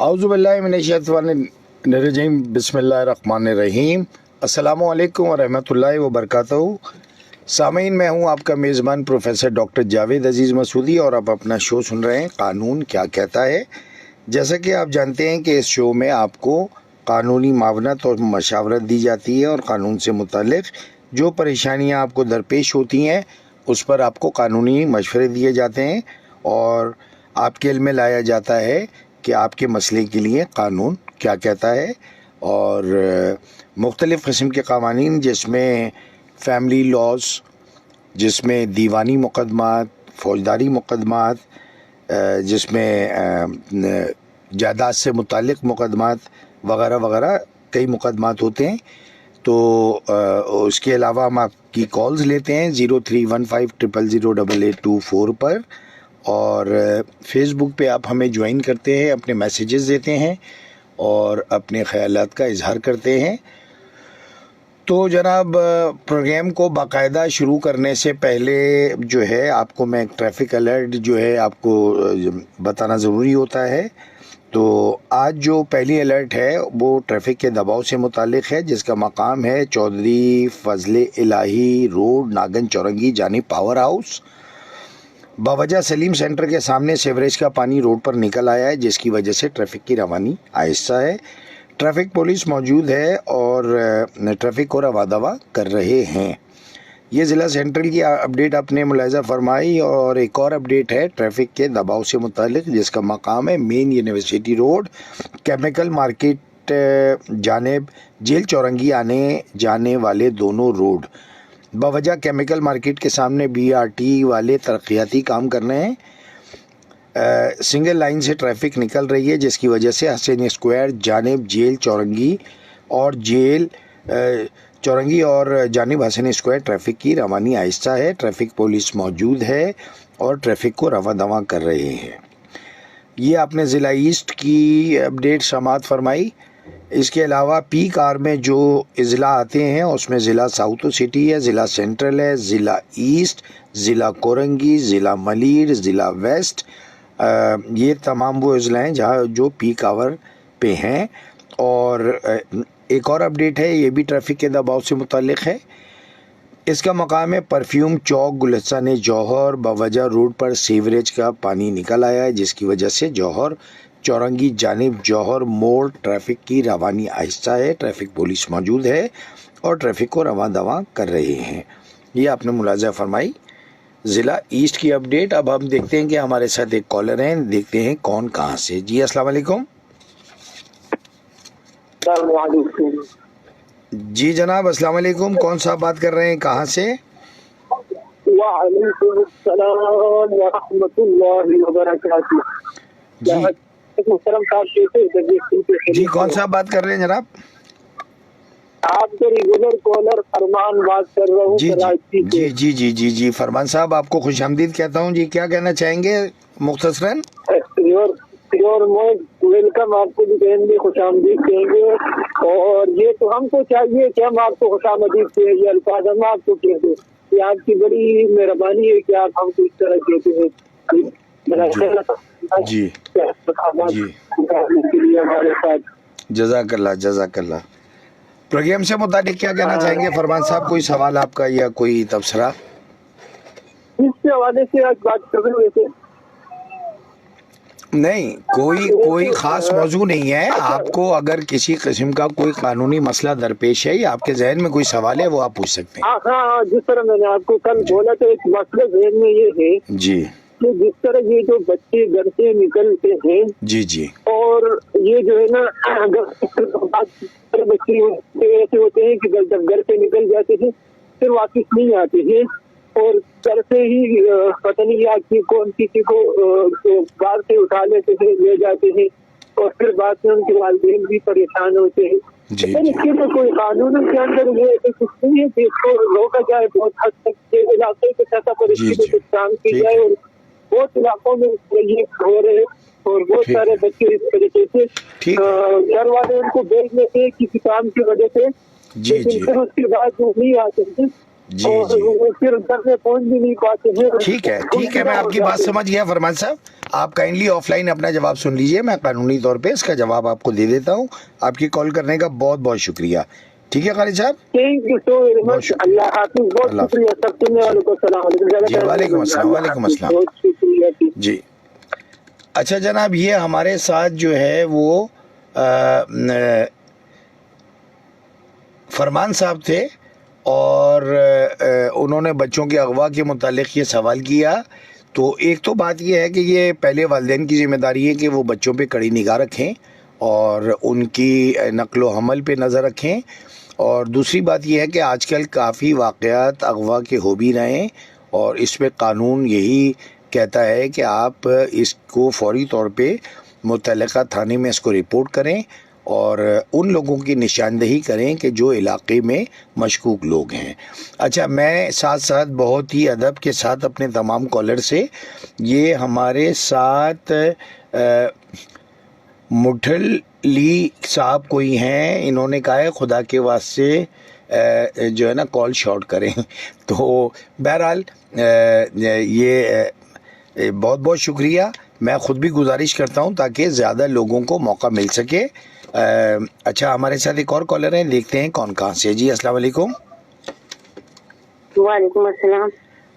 औज़ु बिल्लाहि मिनश्शैतानिर्रजीम बिस्मिल्लाहिर्रहमानिर्रहीम अस्सलामु अलैकुम व रहमतुल्लाहि व बरकातहू। सामीन, मैं हूं आपका मेज़बान प्रोफेसर डॉक्टर जावेद अजीज़ मसूदी और आप अपना शो सुन रहे हैं कानून क्या कहता है। जैसा कि आप जानते हैं कि इस शो में आपको कानूनी मावनत और मशावरत दी जाती है और कानून से मुतालिक जो परेशानियां आपको दरपेश होती हैं उस पर आपको कानूनी मशवरे दिए जाते हैं और आपके इल्म में लाया जाता है कि आपके मसले के लिए कानून क्या कहता है। और मुख्तलिफ़ किस्म के क़वानीन जिसमें फ़ैमिली लॉज़, जिसमें दीवानी मुक़दमात, फ़ौजदारी मुक़दमात, जिसमें जायदाद से मुतालिक मुक़दमात वग़ैरह वग़ैरह कई मुक़दमात होते हैं। तो उसके अलावा हम आपकी कॉल्स लेते हैं 0315000824 पर, और फेसबुक पे आप हमें ज्वाइन करते हैं, अपने मैसेजेस देते हैं और अपने ख़यालात का इजहार करते हैं। तो जनाब, प्रोग्राम को बाकायदा शुरू करने से पहले जो है आपको मैं एक ट्रैफिक अलर्ट जो है आपको बताना ज़रूरी होता है। तो आज जो पहली अलर्ट है वो ट्रैफिक के दबाव से मुतालिक है, जिसका मकाम है चौधरी फजले इलाही रोड, नागन चौरंगी जानिब पावर हाउस। बावजह सलीम सेंटर के सामने सीवरेज का पानी रोड पर निकल आया है, जिसकी वजह से ट्रैफिक की रवानी आहिस्ता है। ट्रैफिक पुलिस मौजूद है और ट्रैफिक को रवा दवा कर रहे हैं। ये ज़िला सेंट्रल की अपडेट आपने मुलाहिज़ा फरमाई। और एक और अपडेट है ट्रैफिक के दबाव से मुतालिक, जिसका मकाम है main university road, chemical market जानिब जेल चौरंगी आने जाने वाले दोनों रोड। बावजह केमिकल मार्केट के सामने BRT वाले तरक्याती काम कर रहे हैं। सिंगल लाइन से ट्रैफिक निकल रही है, जिसकी वजह से हसैन स्क्वायर जानिब जेल चौरंगी और जानिब हसैन स्क्वायर ट्रैफिक की रवानी आहिस्ता है। ट्रैफिक पुलिस मौजूद है और ट्रैफिक को रवा दवा कर रहे हैं। ये आपने ज़िला ईस्ट की अपडेट समात फरमाई। इसके अलावा पीक आवर में जो अज़ला आते हैं उसमें ज़िला साउथ सिटी है, ज़िला सेंट्रल है, ज़िला ईस्ट, ज़िला कोरंगी, ज़िला मलीर, ज़िला वेस्ट। ये तमाम वो अज़ला हैं जहाँ जो पीक आवर पे हैं। और एक और अपडेट है, ये भी ट्रैफिक के दबाव से मुतालिक है। इसका मकाम है परफ्यूम चौक गुलिस्तान जौहर। बावजह रोड पर सीवरेज का पानी निकल आया है, जिसकी वजह से जौहर चौरंगी जानिब जौहर मोड़ ट्रैफिक की रवानी आहिस्ता है। ट्रैफिक पुलिस मौजूद है और ट्रैफिक को रवा दवा कर रहे हैं। ये आपने मुलाजा फरमाई ज़िला ईस्ट की अपडेट। अब हम देखते हैं कि हमारे साथ एक कॉलर हैं, देखते हैं कौन कहाँ से। जी अस्सलाम वालेकुम। जी जनाब अस्सलाम वालेकुम, कौन सा बात कर रहे हैं, कहाँ से? वालेकुम अस्सलाम व रहमतुल्लाहि व बरकातहू। जी कौन सा बात कर रहे हैं जनाब? आपके रेगुलर कॉलर फरमान बात कर रहा हूँ। जी फरमान साहब, आपको खुशामदीद कहता हूँ। जी क्या कहना चाहेंगे मुख्तसरन? योर मोस्ट वेलकम, आपको भी कहेंगे, खुशामदीद कहेंगे। और ये तो हमको चाहिए कि हम आपको खुशामदीद कहें, ये अल्फाज हम आपको कहते हैं। ये आपकी बड़ी मेहरबानी है कि आप हमको इस तरह कहते हैं। जी हमारे साथ जज़ाकल्लाह। प्रोग्राम से मुताबिक क्या कहना चाहेंगे फरमान साहब? कोई सवाल आपका या कोई तबसरा? इसके हवाले से आज बात कर रहे थे। नहीं, कोई खास मौजू नहीं है। आपको अगर किसी किस्म का कोई कानूनी मसला दरपेश है या आपके जहन में कोई सवाल है वो आप पूछ सकते हैं। हाँ, जिस तरह मैंने आपको कल बोला था, एक मसला जहन में ये है जी कि जिस तरह ये जो बच्चे घर से निकलते हैं जी और ये जो है ना, बच्चे ऐसे होते हैं कि जब घर से निकल जाते हैं फिर वापस नहीं आते हैं, और घर से ही पता नहीं या कौन किसी को कार से उठा लेते हैं, ले जाते हैं, और फिर बाद में उनके वालिदैन भी परेशान होते हैं। लेकिन इसके लिए कोई कानून के अंदर ये कुछ नहीं है कि इसको रोका जाए। बहुत हद तक इलाके के सतह पर इसके लिए कुछ काम किया जाए, और बहुत इलाकों में ये हो रहे हैं और बहुत सारे बच्चे इस तरीके से घर वाले उनको भेज लेते हैं किसी काम की वजह से, लेकिन फिर उसके बाद वो नहीं आते हैं جی اور جی وہ پھر گھر سے پہنچ بھی نہیں پاتے ہیں. ٹھیک ہے میں آپ کی بات سمجھ گیا فرمان صاحب. آپ کائنڈلی آف لائن اپنا جواب سن لیجئے, میں قانونی طور پہ اس کا جواب آپ کو دے دیتا ہوں. آپ کی کال کرنے کا بہت بہت شکریہ. ٹھیک ہے خالد صاحب, تھینک یو سو ویری بہت مچ. شکریہ. اللہ حافظ. بہت اللہ شکریہ. سب سننے والوں کو السلام علیکم. جی وعلیکم السلام. اللہ وعلیکم حافظ. السلام. بہت شکریہ. جی اچھا جناب, یہ ہمارے ساتھ جو ہے وہ فرمان صاحب تھے, اور انہوں نے بچوں کے اغوا کے متعلق یہ سوال کیا. تو ایک تو بات یہ ہے کہ یہ پہلے والدین کی ذمہ داری ہے کہ وہ بچوں پہ کڑی نگاہ رکھیں اور ان کی نقل و حمل پہ نظر رکھیں. اور دوسری بات یہ ہے کہ آج کل کافی واقعات اغوا کے ہو بھی رہے ہیں, اور اس پہ قانون یہی کہتا ہے کہ آپ اس کو فوری طور پہ متعلقہ تھانے میں اس کو رپورٹ کریں اور ان لوگوں کی نشاندہی کریں کہ جو علاقے میں مشکوک لوگ ہیں. اچھا, میں ساتھ ساتھ بہت ہی ادب کے ساتھ اپنے تمام کالر سے, یہ ہمارے ساتھ مٹھلی صاحب کوئی ہیں, انہوں نے کہا ہے خدا کے واسطے جو ہے نا کال شارٹ کریں. تو بہرحال یہ بہت بہت شکریہ. میں خود بھی گزارش کرتا ہوں تاکہ زیادہ لوگوں کو موقع مل سکے. اچھا, ہمارے ساتھ ایک اور کالر ہیں, دیکھتے ہیں کون کہاں سے. جی السلام علیکم. وعلیکم السلام.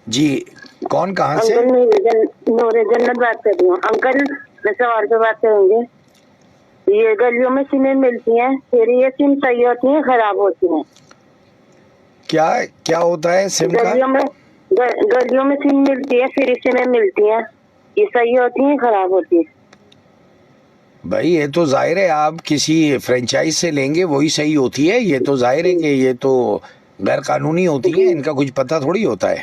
جی کون کہاں سے؟ انکل نور جنت بات کر رہی ہوں. انکل میں سوال پہ بات کریں گے. یہ گلیوں میں سمیں ملتی ہیں, پھر یہ سم صحیح ہوتی ہیں خراب ہوتی ہیں؟ کیا ہوتا ہے سم کا؟ گلیوں میں سم ملتی ہے, پھر سمیں ملتی ہیں, یہ صحیح ہوتی ہیں خراب ہوتی ہیں؟ بھائی یہ تو ظاہر ہے آپ کسی فرینچائز سے لیں گے وہی صحیح ہوتی ہے. یہ تو ظاہر ہے کہ یہ تو غیر قانونی ہوتی ہے, ان کا کچھ پتہ تھوڑی ہوتا ہے.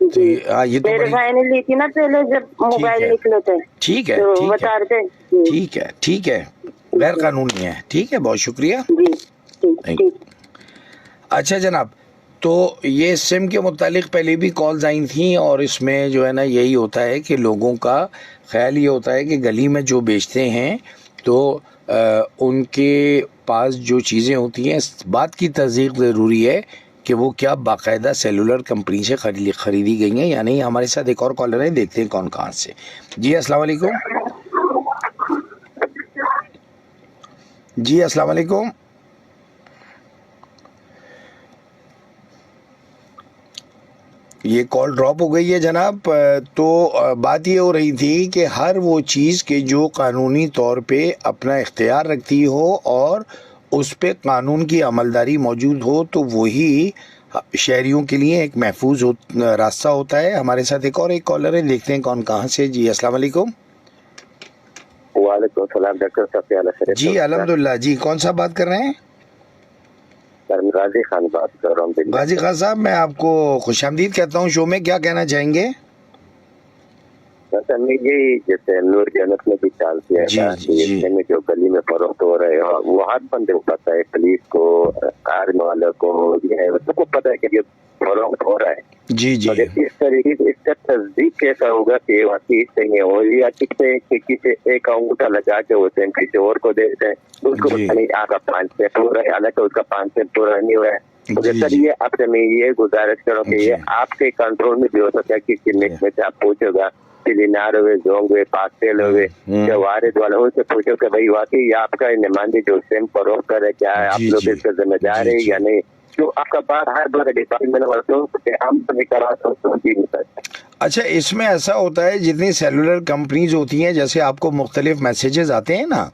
ہاں یہ تو میرے بھائی نے لی تھی نا پہلے جب موبائل نکلے تھے. ٹھیک ہے بتا رہے تھے. ٹھیک ہے غیر قانونی ہے. ٹھیک ہے, بہت شکریہ. جی. اچھا جناب, تو یہ سم کے متعلق پہلے بھی کالز آئی تھیں, اور اس میں جو ہے نا یہی ہوتا ہے کہ لوگوں کا خیال یہ ہوتا ہے کہ گلی میں جو بیچتے ہیں تو ان کے پاس جو چیزیں ہوتی ہیں, اس بات کی تصدیق ضروری ہے کہ وہ کیا باقاعدہ سیلولر کمپنی سے خریدی گئی ہیں یا نہیں. ہمارے ساتھ ایک اور کالر ہے, دیکھتے ہیں کون کہاں سے. جی السلام علیکم. جی السلام علیکم. یہ کال ڈراپ ہو گئی ہے جناب. تو بات یہ ہو رہی تھی کہ ہر وہ چیز کے جو قانونی طور پہ اپنا اختیار رکھتی ہو اور اس پہ قانون کی عملداری موجود ہو تو وہی شہریوں کے لیے ایک محفوظ راستہ ہوتا ہے. ہمارے ساتھ ایک کالر ہے, دیکھتے ہیں کون کہاں سے. جی السلام علیکم. وعلیکم السلام. ڈاکٹر صاحب کیا حال ہے؟ جی الحمدللہ. جی کون صاحب بات کر رہے ہیں؟ غازی خان بات کر رہا ہوں. غازی خان صاحب, میں آپ کو خوش آمدید کہتا ہوں شو میں. کیا کہنا چاہیں گے؟ یہی جیسے نور جنت میں بھی چالتی ہے میں جو گلی میں فروخت ہو رہے ہیں وہ ہاتھ بندے کو پتا ہے, پولیس کو, آرمی والوں کو, سب کو پتا ہے کہ یہ فروخت ہو رہا ہے. جی اس طریقے سے اس کا تصدیق کیسا ہوگا کہ واقعی صحیح ہے, اور یا کسی ایک انگوٹھا لگا کے ہوتے ہیں کسی اور کو دیتے ہیں اس کو نہیں آپ کا 5 ہو رہا ہے, حالانکہ اس کا 5 پورا نہیں ہوا ہے. سر یہ آپ سے میں یہ گزارش کروں کہ یہ آپ کے کنٹرول میں بھی ہو سکتا ہے. کسی نیٹ میں سے آپ پوچھو گا سلینار ہوئے, زونگ ہوئے, پاکسیل ہوئے, جوارد والا, ان سے پوچھو کہ بھائی واقعی آپ کا نمائندے جو سیم فروخت کر ہے کیا ہے, آپ لوگ اس کا ذمہ دار ہے یا نہیں. تو آپ کا بات ہر بار ڈپارٹمنٹ والوں کرا سکتا. اچھا, اس میں ایسا ہوتا ہے جتنی سیلولر کمپنیز ہوتی ہیں, جیسے آپ کو مختلف میسیجز آتے ہیں نا,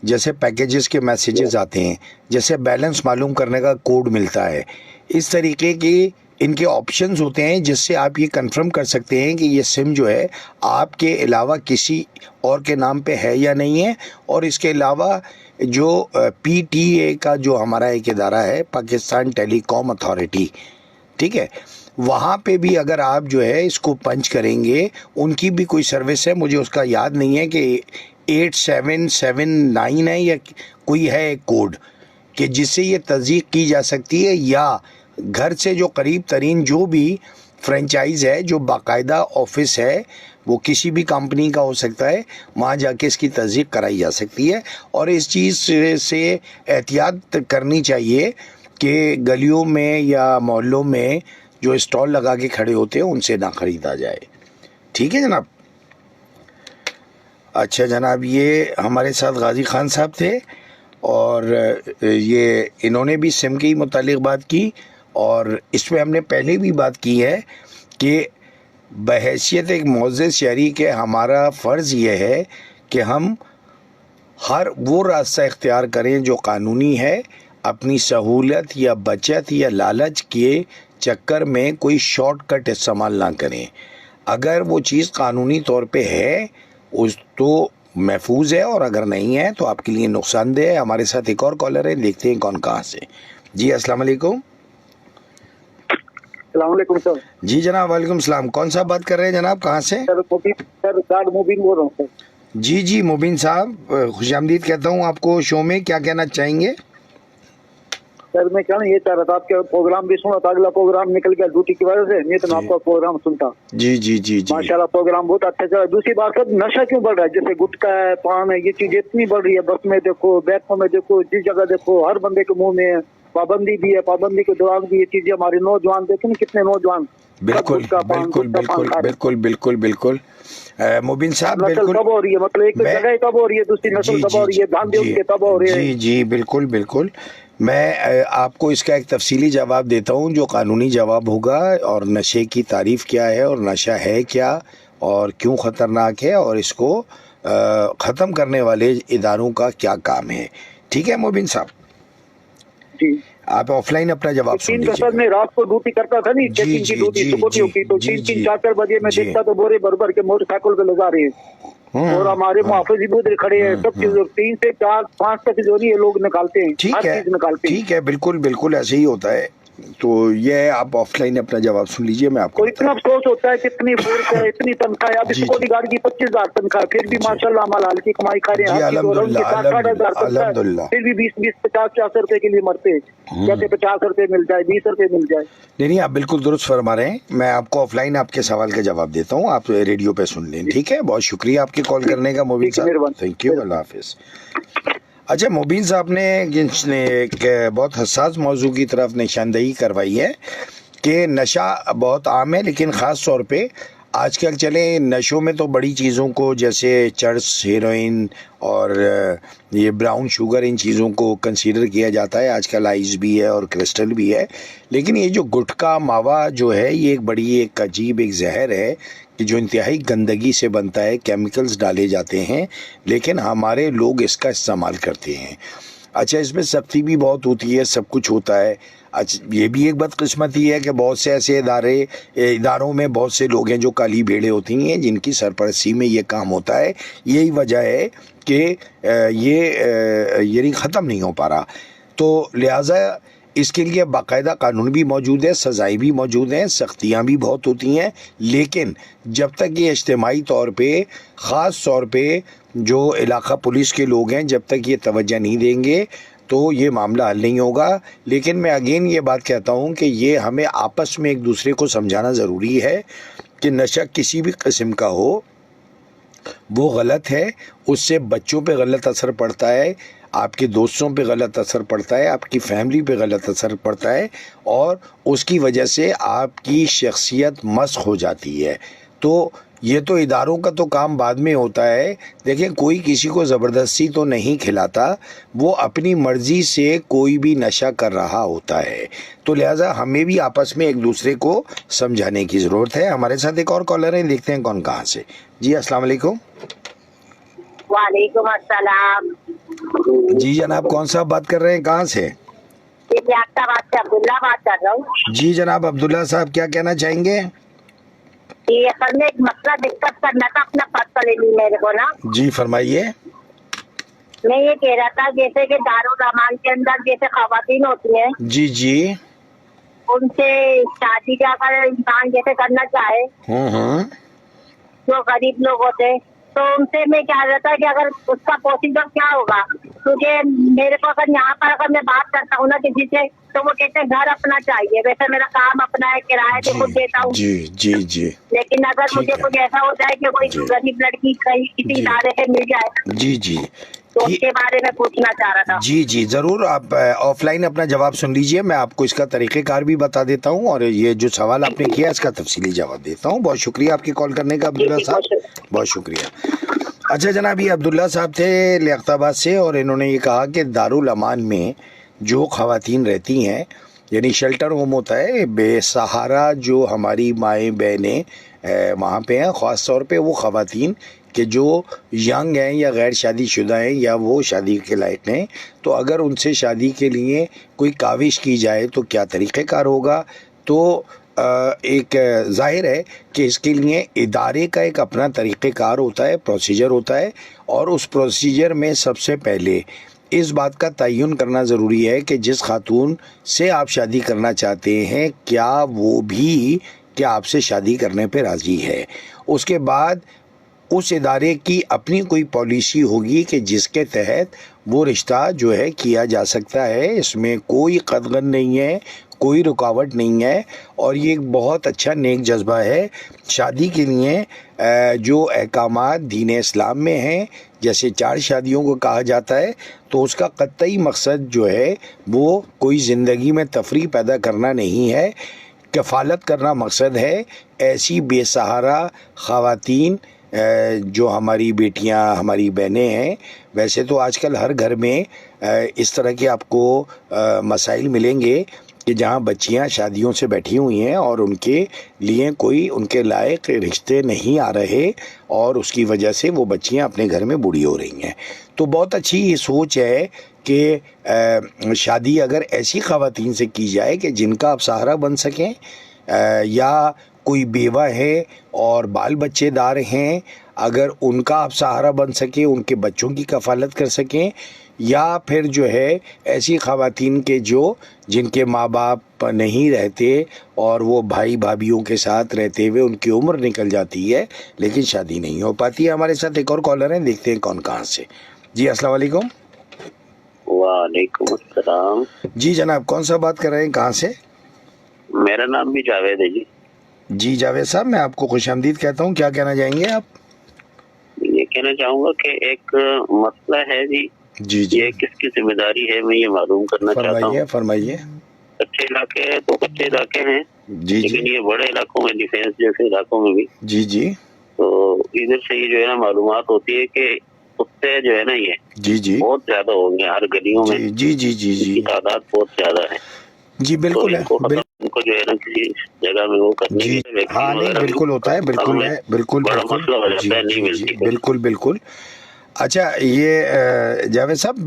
جیسے پیکیجز کے میسیجز آتے ہیں, جیسے بیلنس معلوم کرنے کا کوڈ ملتا ہے, اس طریقے کی ان کے آپشنز ہوتے ہیں جس سے آپ یہ کنفرم کر سکتے ہیں کہ یہ سم جو ہے آپ کے علاوہ کسی اور کے نام پہ ہے یا نہیں ہے. اور اس کے علاوہ جو پی ٹی اے کا جو ہمارا ایک ادارہ ہے, پاکستان ٹیلی کام اتھارٹی, ٹھیک ہے, وہاں پہ بھی اگر آپ جو ہے اس کو پنچ کریں گے, ان کی بھی کوئی سروس ہے, مجھے اس کا یاد نہیں ہے کہ 8779 ہے یا کوئی ہے ایک کوڈ, کہ جس سے یہ تصدیق کی جا سکتی ہے, یا گھر سے جو قریب ترین جو بھی فرینچائز ہے, جو باقاعدہ آفس ہے, وہ کسی بھی کمپنی کا ہو سکتا ہے, وہاں جا کے اس کی تصدیق کرائی جا سکتی ہے. اور اس چیز سے احتیاط کرنی چاہیے کہ گلیوں میں یا محلوں میں جو اسٹال لگا کے کھڑے ہوتے ہیں ان سے نہ خریدا جائے. ٹھیک ہے جناب. اچھا جناب, یہ ہمارے ساتھ غازی خان صاحب تھے اور یہ انہوں نے بھی سم کے متعلق بات کی, اور اس میں ہم نے پہلے بھی بات کی ہے کہ بحیثیت ایک معزز شہری کے ہمارا فرض یہ ہے کہ ہم ہر وہ راستہ اختیار کریں جو قانونی ہے. اپنی سہولت یا بچت یا لالچ کے چکر میں کوئی شارٹ کٹ استعمال نہ کریں. اگر وہ چیز قانونی طور پہ ہے اس تو محفوظ ہے, اور اگر نہیں ہے تو آپ کے لیے نقصان دہ ہے. ہمارے ساتھ ایک اور کالر ہے, دیکھتے ہیں کون کہاں سے. جی السلام علیکم. السلام علیکم سر. جی جناب وعلیکم السلام. کون صاحب بات کر رہے ہیں جناب, کہاں سے؟ سر مبین بول رہا ہوں سر. جی جی مبین صاحب, خوش آمدید کہتا ہوں آپ کو شو میں. کیا کہنا چاہیں گے؟ سر میں کہنا یہ چاہ رہا تھا, آپ کا پروگرام بھی سنا تھا, اگلا پروگرام نکل گیا ڈیوٹی کی وجہ سے, نہیں تو میں آپ کا پروگرام سنتا. جی جی جی جی ماشاء اللہ پروگرام بہت اچھا چل رہا ہے. دوسری بات سر, نشہ کیوں بڑھ رہا ہے؟ جیسے گٹکا ہے, پان ہے, یہ چیز اتنی بڑھ رہی ہے. بس میں دیکھو, بینکوں میں دیکھو, جس جگہ دیکھو, ہر بندے کے منہ میں پابندی بھی ہے. پابندی کے دوران بھی یہ چیزیں ہمارے نوجوان دیکھیں نا, کتنے نوجوان. بالکل بالکل بالکل بالکل بالکل بالکل مبین صاحب نسل بالکل تب ہو رہی ہے, مطلب ایک جگہ تب ہو رہی ہے, دوسری نسل تب ہو رہی ہے, دھاندے ان کے تب ہو رہے ہیں. جی جی بالکل بالکل. میں آپ کو اس کا ایک تفصیلی جواب دیتا ہوں جو قانونی جواب ہوگا, اور نشے کی تعریف کیا ہے اور نشہ ہے کیا اور کیوں خطرناک ہے, اور اس کو ختم کرنے والے اداروں کا کیا کام ہے. ٹھیک ہے مبین صاحب, جی آپ آف لائن اپنا جواب سن تین لیجیے. دفعہ میں رات کو ڈیوٹی کرتا تھا نہیں, چیکنگ کی ڈیوٹی سکوٹیوں کی, تو تین 4 بجے میں دیکھتا تو بورے بھر کے موٹر سائیکل پہ لگا رہے ہیں, اور ہمارے محافظ بھی ادھر کھڑے ہیں. سب چیز 3 سے 4 5 تک جو یہ لوگ نکالتے ہیں, ٹھیک ہر ہے چیز نکالتے ہیں. ٹھیک ہے بالکل بالکل ایسے ہی ہوتا ہے. تو یہ آپ آف لائن اپنا جواب سن لیجئے, میں آپ کو تو اتنا افسوس ہوتا ہے, کتنی فورس ہے, اتنی تنخواہ ہے. اب سیکورٹی گارڈ کی 25,000 تنخواہ, پھر بھی ماشاءاللہ ہم حلال کی کمائی کر رہے ہیں. جی الحمدللہ الحمدللہ, پھر بھی 20 50 روپے کے لیے مرتے ہیں. کہتے 50 روپے مل جائے, 20 روپے مل جائے. نہیں آپ بالکل درست فرما رہے ہیں. میں آپ کو آف لائن آپ کے سوال کا جواب دیتا ہوں, آپ ریڈیو پہ سن لیں. ٹھیک ہے, بہت شکریہ آپ کے کال کرنے کا مبین صاحب, تھینک یو, اللہ حافظ. اچھا مبین صاحب نے ایک بہت حساس موضوع کی طرف نشاندہی کروائی ہے کہ نشہ بہت عام ہے, لیکن خاص طور پہ آج کل چلیں نشوں میں تو بڑی چیزوں کو جیسے چرس, ہیروئن اور یہ براؤن شوگر, ان چیزوں کو کنسیڈر کیا جاتا ہے. آج کل آئس بھی ہے اور کرسٹل بھی ہے, لیکن یہ جو گٹکا ماوا جو ہے یہ ایک بڑی ایک عجیب ایک زہر ہے کہ جو انتہائی گندگی سے بنتا ہے, کیمیکلز ڈالے جاتے ہیں, لیکن ہمارے لوگ اس کا استعمال کرتے ہیں. اچھا اس میں سختی بھی بہت ہوتی ہے, سب کچھ ہوتا ہے. اچھا یہ بھی ایک بدقسمتی ہے کہ بہت سے ایسے اداروں میں بہت سے لوگ ہیں جو کالی بھیڑیں ہوتی ہیں جن کی سرپرستی میں یہ کام ہوتا ہے. یہی وجہ ہے کہ یہ ختم نہیں ہو پا رہا. تو لہٰذا اس کے لیے باقاعدہ قانون بھی موجود ہے, سزائیں بھی موجود ہیں, سختیاں بھی بہت ہوتی ہیں, لیکن جب تک یہ اجتماعی طور پہ, خاص طور پہ جو علاقہ پولیس کے لوگ ہیں, جب تک یہ توجہ نہیں دیں گے تو یہ معاملہ حل نہیں ہوگا. لیکن میں اگین یہ بات کہتا ہوں کہ یہ ہمیں آپس میں ایک دوسرے کو سمجھانا ضروری ہے کہ نشہ کسی بھی قسم کا ہو وہ غلط ہے. اس سے بچوں پہ غلط اثر پڑتا ہے, آپ کے دوستوں پہ غلط اثر پڑتا ہے, آپ کی فیملی پہ غلط اثر پڑتا ہے, اور اس کی وجہ سے آپ کی شخصیت مسخ ہو جاتی ہے. تو یہ تو اداروں کا تو کام بعد میں ہوتا ہے. دیکھیں کوئی کسی کو زبردستی تو نہیں کھلاتا, وہ اپنی مرضی سے کوئی بھی نشہ کر رہا ہوتا ہے. تو لہٰذا ہمیں بھی آپس میں ایک دوسرے کو سمجھانے کی ضرورت ہے. ہمارے ساتھ ایک اور کالر ہیں, دیکھتے ہیں کون کہاں سے. جی السلام علیکم. وعلیکم السلام. جی جناب کون صاحب بات کر رہے ہیں, کہاں سے؟ عبداللہ بات کر رہا ہوں. جی جناب عبداللہ صاحب کیا کہنا چاہیں گے؟ یہ اصل میں ایک مسئلہ ڈسکس کرنا تھا اپنا پرسنلی میرے کو نا. جی فرمائیے. میں یہ کہہ رہا تھا جیسے کہ دارالرحمان کے اندر جیسے خواتین ہوتی ہیں, جی جی, ان سے شادی کا اگر انسان جیسے کرنا چاہے, جو غریب لوگ ہوتے ہیں, تو ان سے میں کیا رہتا ہے کہ اگر اس کا پروسیجر کیا ہوگا, کیونکہ میرے کو اگر یہاں پر اگر میں بات کرتا ہوں نا کسی سے تو وہ کہتے ہیں گھر اپنا چاہیے. ویسے میرا کام اپنا ہے, کرایہ پہ خود دیتا ہوں. جی جی جی, لیکن اگر مجھے کچھ ایسا ہو جائے کہ کوئی غریب لڑکی کہیں کسی ادارے سے مل جائے. جی جی, तो उनके बारे में पूछना चाह रहा था। जी जी ज़रूर, आप ऑफ लाइन अपना जवाब सुन लीजिए, मैं आपको इसका तरीक़ेकार भी बता देता हूँ और ये जो सवाल आपने किया इसका तफसीली जवाब देता हूँ। बहुत शुक्रिया आपकी कॉल करने का अब्दुल्ला साहब, बहुत शुक्रिया। अच्छा जनाब, ये अब्दुल्ला साहब थे लियाकताबाद से और इन्होंने ये कहा कि दारुल अमान में जो ख़वातीन रहती हैं, यानी शेल्टर होम होता है, बेसहारा जो हमारी माएँ बहनें वहाँ पे हैं, ख़ास तौर पे वो ख़वातीन कि जो यंग हैं या गैर शादीशुदा हैं या वो शादी के लायक हैं, तो अगर उनसे शादी के लिए कोई काविश की जाए तो क्या तरीक़ेकार होगा। तो एक ज़ाहिर है कि इसके लिए इदारे का एक अपना तरीक़ेकार होता है, प्रोसीजर होता है, और उस प्रोसीजर में सबसे पहले इस बात का तयन करना ज़रूरी है कि जिस खातून से आप शादी करना चाहते हैं क्या वो भी क्या आपसे शादी करने पे राज़ी है। उसके बाद उस इदारे की अपनी कोई पॉलिसी होगी कि जिसके तहत वो रिश्ता जो है किया जा सकता है, इसमें कोई कदगन नहीं है, कोई रुकावट नहीं है, और ये एक बहुत अच्छा नेक जज्बा है शादी के लिए। जो अहकामात दीन इस्लाम में हैं, जैसे 4 शादियों को कहा जाता है, तो उसका कतई मकसद जो है वो कोई ज़िंदगी में तफरीक पैदा करना नहीं है, कफ़ालत करना मकसद है। ऐसी बेसहारा ख़वातीन जो हमारी बेटियां, हमारी बहनें हैं, वैसे तो आजकल हर घर में इस तरह के आपको मसाइल मिलेंगे कि जहां बच्चियां शादियों से बैठी हुई हैं और उनके लिए कोई उनके लायक रिश्ते नहीं आ रहे और उसकी वजह से वो बच्चियां अपने घर में बूढ़ी हो रही हैं। तो बहुत अच्छी ये सोच है कि शादी अगर ऐसी ख़वातीन से की जाए कि जिनका आप सहारा बन सकें, या कोई बेवा है और बाल बच्चेदार हैं, अगर उनका आप सहारा बन सकें, उनके बच्चों की कफ़ालत कर सकें, या फिर जो है ऐसी ख़वातीन के जो जिनके माँ बाप नहीं रहते और वो भाई भाभीयों के साथ रहते हुए उनकी उम्र निकल जाती है लेकिन शादी नहीं हो पाती है। हमारे साथ एक और कॉलर हैं, देखते हैं कौन कहाँ से। जी अस्सलाम वालेकुम। वालेकुम अस्सलाम। जी जनाब, कौन सा बात कर रहे हैं, कहाँ से? मेरा नाम भी जावेद है जी। जी जावेद साहब, मैं आपको खुशामदीद कहता हूँ, क्या कहना चाहेंगे आप? ये कहना चाहूँगा कि एक मसला है जी, जी ये किसकी जिम्मेदारी है, मैं ये मालूम करना चाहता हूँ। फरमाइए। कच्चे इलाके तो कच्चे इलाके हैं जी लेकिन ये बड़े इलाकों में, डिफेंस जैसे इलाकों में भी, जी तो इधर से ये जो है ना मालूमात होती है कि कुत्ते जो है ना ये जी बहुत ज्यादा होंगे हर गलियों में। जी तादाद बहुत ज्यादा है जी, बिल्कुल है, उनको जो है ना किसी जगह में वो करने जी, हाँ नहीं बिल्कुल होता है, बिल्कुल है, बिल्कुल बड़ा मसला हो जाता है, नहीं मिलती। बिल्कुल। अच्छा ये जावेद साहब,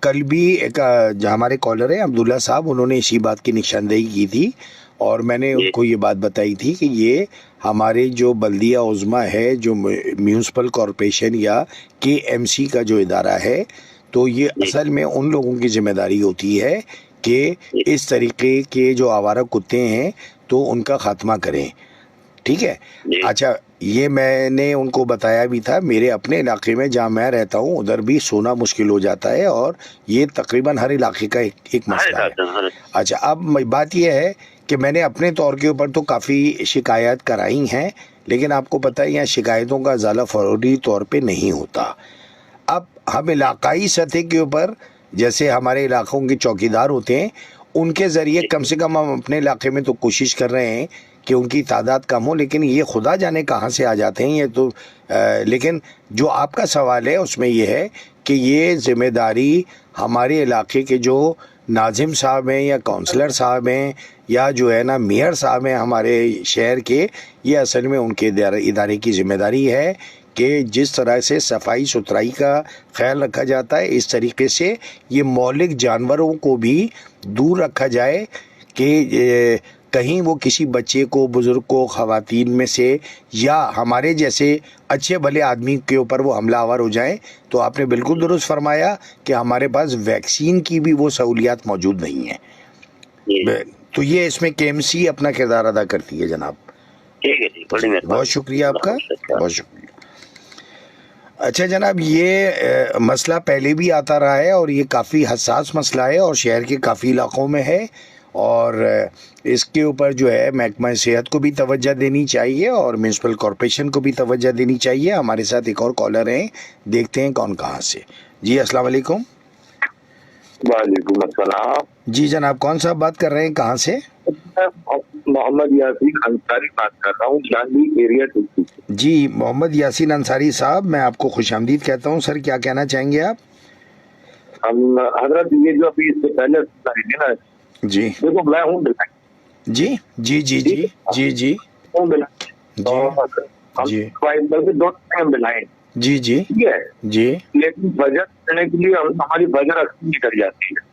कल भी एक हमारे कॉलर हैं अब्दुल्ला साहब, उन्होंने इसी बात की निशानदेही की थी और मैंने उनको ये बात बताई थी कि ये हमारे जो बल्दिया उज़्मा है, जो म्यूनसिपल कॉरपोरेशन या KMC का जो इदारा है, तो ये असल में उन लोगों की जिम्मेदारी होती है कि इस तरीके के जो आवारा कुत्ते हैं तो उनका खात्मा करें, ठीक है। अच्छा, ये मैंने उनको बताया भी था, मेरे अपने इलाके में जहाँ मैं रहता हूँ उधर भी सोना मुश्किल हो जाता है और ये तकरीबन हर इलाके का एक मसला है। अच्छा, अब बात यह है कि मैंने अपने तौर के ऊपर तो काफ़ी शिकायत कराई हैं, लेकिन आपको पता है यहाँ शिकायतों का ज़्यादा फौरी तौर पे नहीं होता। अब हम इलाकाई सतह के ऊपर, जैसे हमारे इलाकों के चौकीदार होते हैं, उनके ज़रिए कम से कम हम अपने इलाके में तो कोशिश कर रहे हैं कि उनकी तादाद कम हो, लेकिन ये खुदा जाने कहाँ से आ जाते हैं ये तो। लेकिन जो आपका सवाल है उसमें ये है कि ये ज़िम्मेदारी हमारे इलाके के जो नाजिम साहब हैं या काउंसलर साहब हैं या जो है ना मेयर साहब हैं हमारे शहर के, ये असल में उनके इदारे की ज़िम्मेदारी है कि जिस तरह से सफाई सुथराई का ख्याल रखा जाता है, इस तरीके से ये मौलिक जानवरों को भी दूर रखा जाए कि कहीं वो किसी बच्चे को, बुज़ुर्ग को, ख़वातीन में से या हमारे जैसे अच्छे भले आदमी के ऊपर वो हमलावर हो जाएं। तो आपने बिल्कुल दुरुस्त फरमाया कि हमारे पास वैक्सीन की भी वो सहूलियात मौजूद नहीं है, तो ये इसमें KMC अपना किरदार अदा करती है जनाब। ठीक है जी, बड़ी मेहरबानी, बहुत शुक्रिया आपका, बहुत शुक्रिया। अच्छा जनाब, ये मसला पहले भी आता रहा है और ये काफ़ी हसास मसला है और शहर के काफ़ी इलाकों में है اور اس کے اوپر جو ہے محکمہ صحت کو بھی توجہ دینی چاہیے اور میونسپل کارپوریشن کو بھی توجہ دینی چاہیے. ہمارے ساتھ ایک اور کالر ہیں, دیکھتے ہیں کون کہاں سے. جی السلام علیکم. وعلیکم السلام. جی جناب, کون صاحب بات کر رہے ہیں, کہاں سے؟ محمد یاسین انصاری بات کر رہا ہوں, جانوی ایریا سے. جی محمد یاسین انصاری صاحب, میں آپ کو خوش آمدید کہتا ہوں. سر کیا کہنا چاہیں گے آپ؟ حضرت یہ جو ابھی اس سے پہلے نا, جی دیکھو میں ہوں بلائنڈ. جی جی جی جی جی جی ہوں بلائنڈ, جی دو ٹائم بلائنڈ. جی جی ٹھیک ہے جی. لیکن بجٹ کرنے کے لیے ہماری بجٹ اکثر نکل جاتی ہے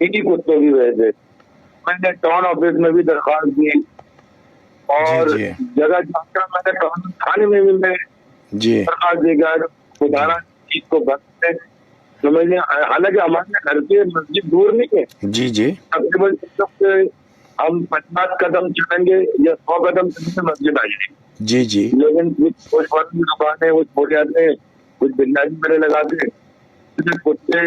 انہیں کتوں کی وجہ سے. میں نے ٹاؤن آفس میں بھی درخواست دی اور جگہ جگہ میں نے ٹاؤن تھانے میں بھی میں درخواست دی گیا خدانا چیز کو بند ہے. سمجھنے حالانکہ ہمارے گھر سے مسجد دور نہیں ہے. جی جی. ہم 50 قدم چلیں گے یا 100 قدم چلیں گے مسجد آ جائے گی. جی جی. لیکن کچھ بڑی دکانیں وہ چھوڑ جاتے ہیں, کچھ بنیادی میرے لگاتے ہیں کتے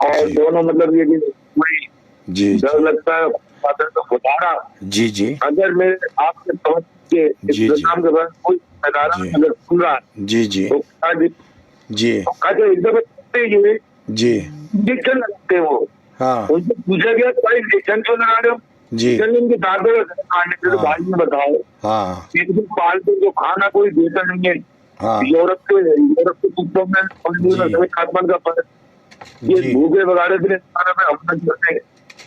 اور دونوں, مطلب یہ کہ کوئی ڈر لگتا ہے تو خدارا. جی جی. اگر میں آپ سے سمجھ کے اس کام کے بعد کوئی ادارہ اگر سن رہا جی جی جی ایک دفعہ جی انجیکشن لگاتے وہ, ہاں ان سے پوچھا گیا کوئی انجیکشن کیوں لگا رہے ہو؟ جی ان کے دانتوں کا بھائی میں بتاؤ, ہاں ایک دن پالتے جو کھانا کوئی دیتا نہیں ہے. یورپ کے کتوں میں خاتمن کا فرق, یہ بھوکے وغیرہ بھی اپنا کرتے ہیں.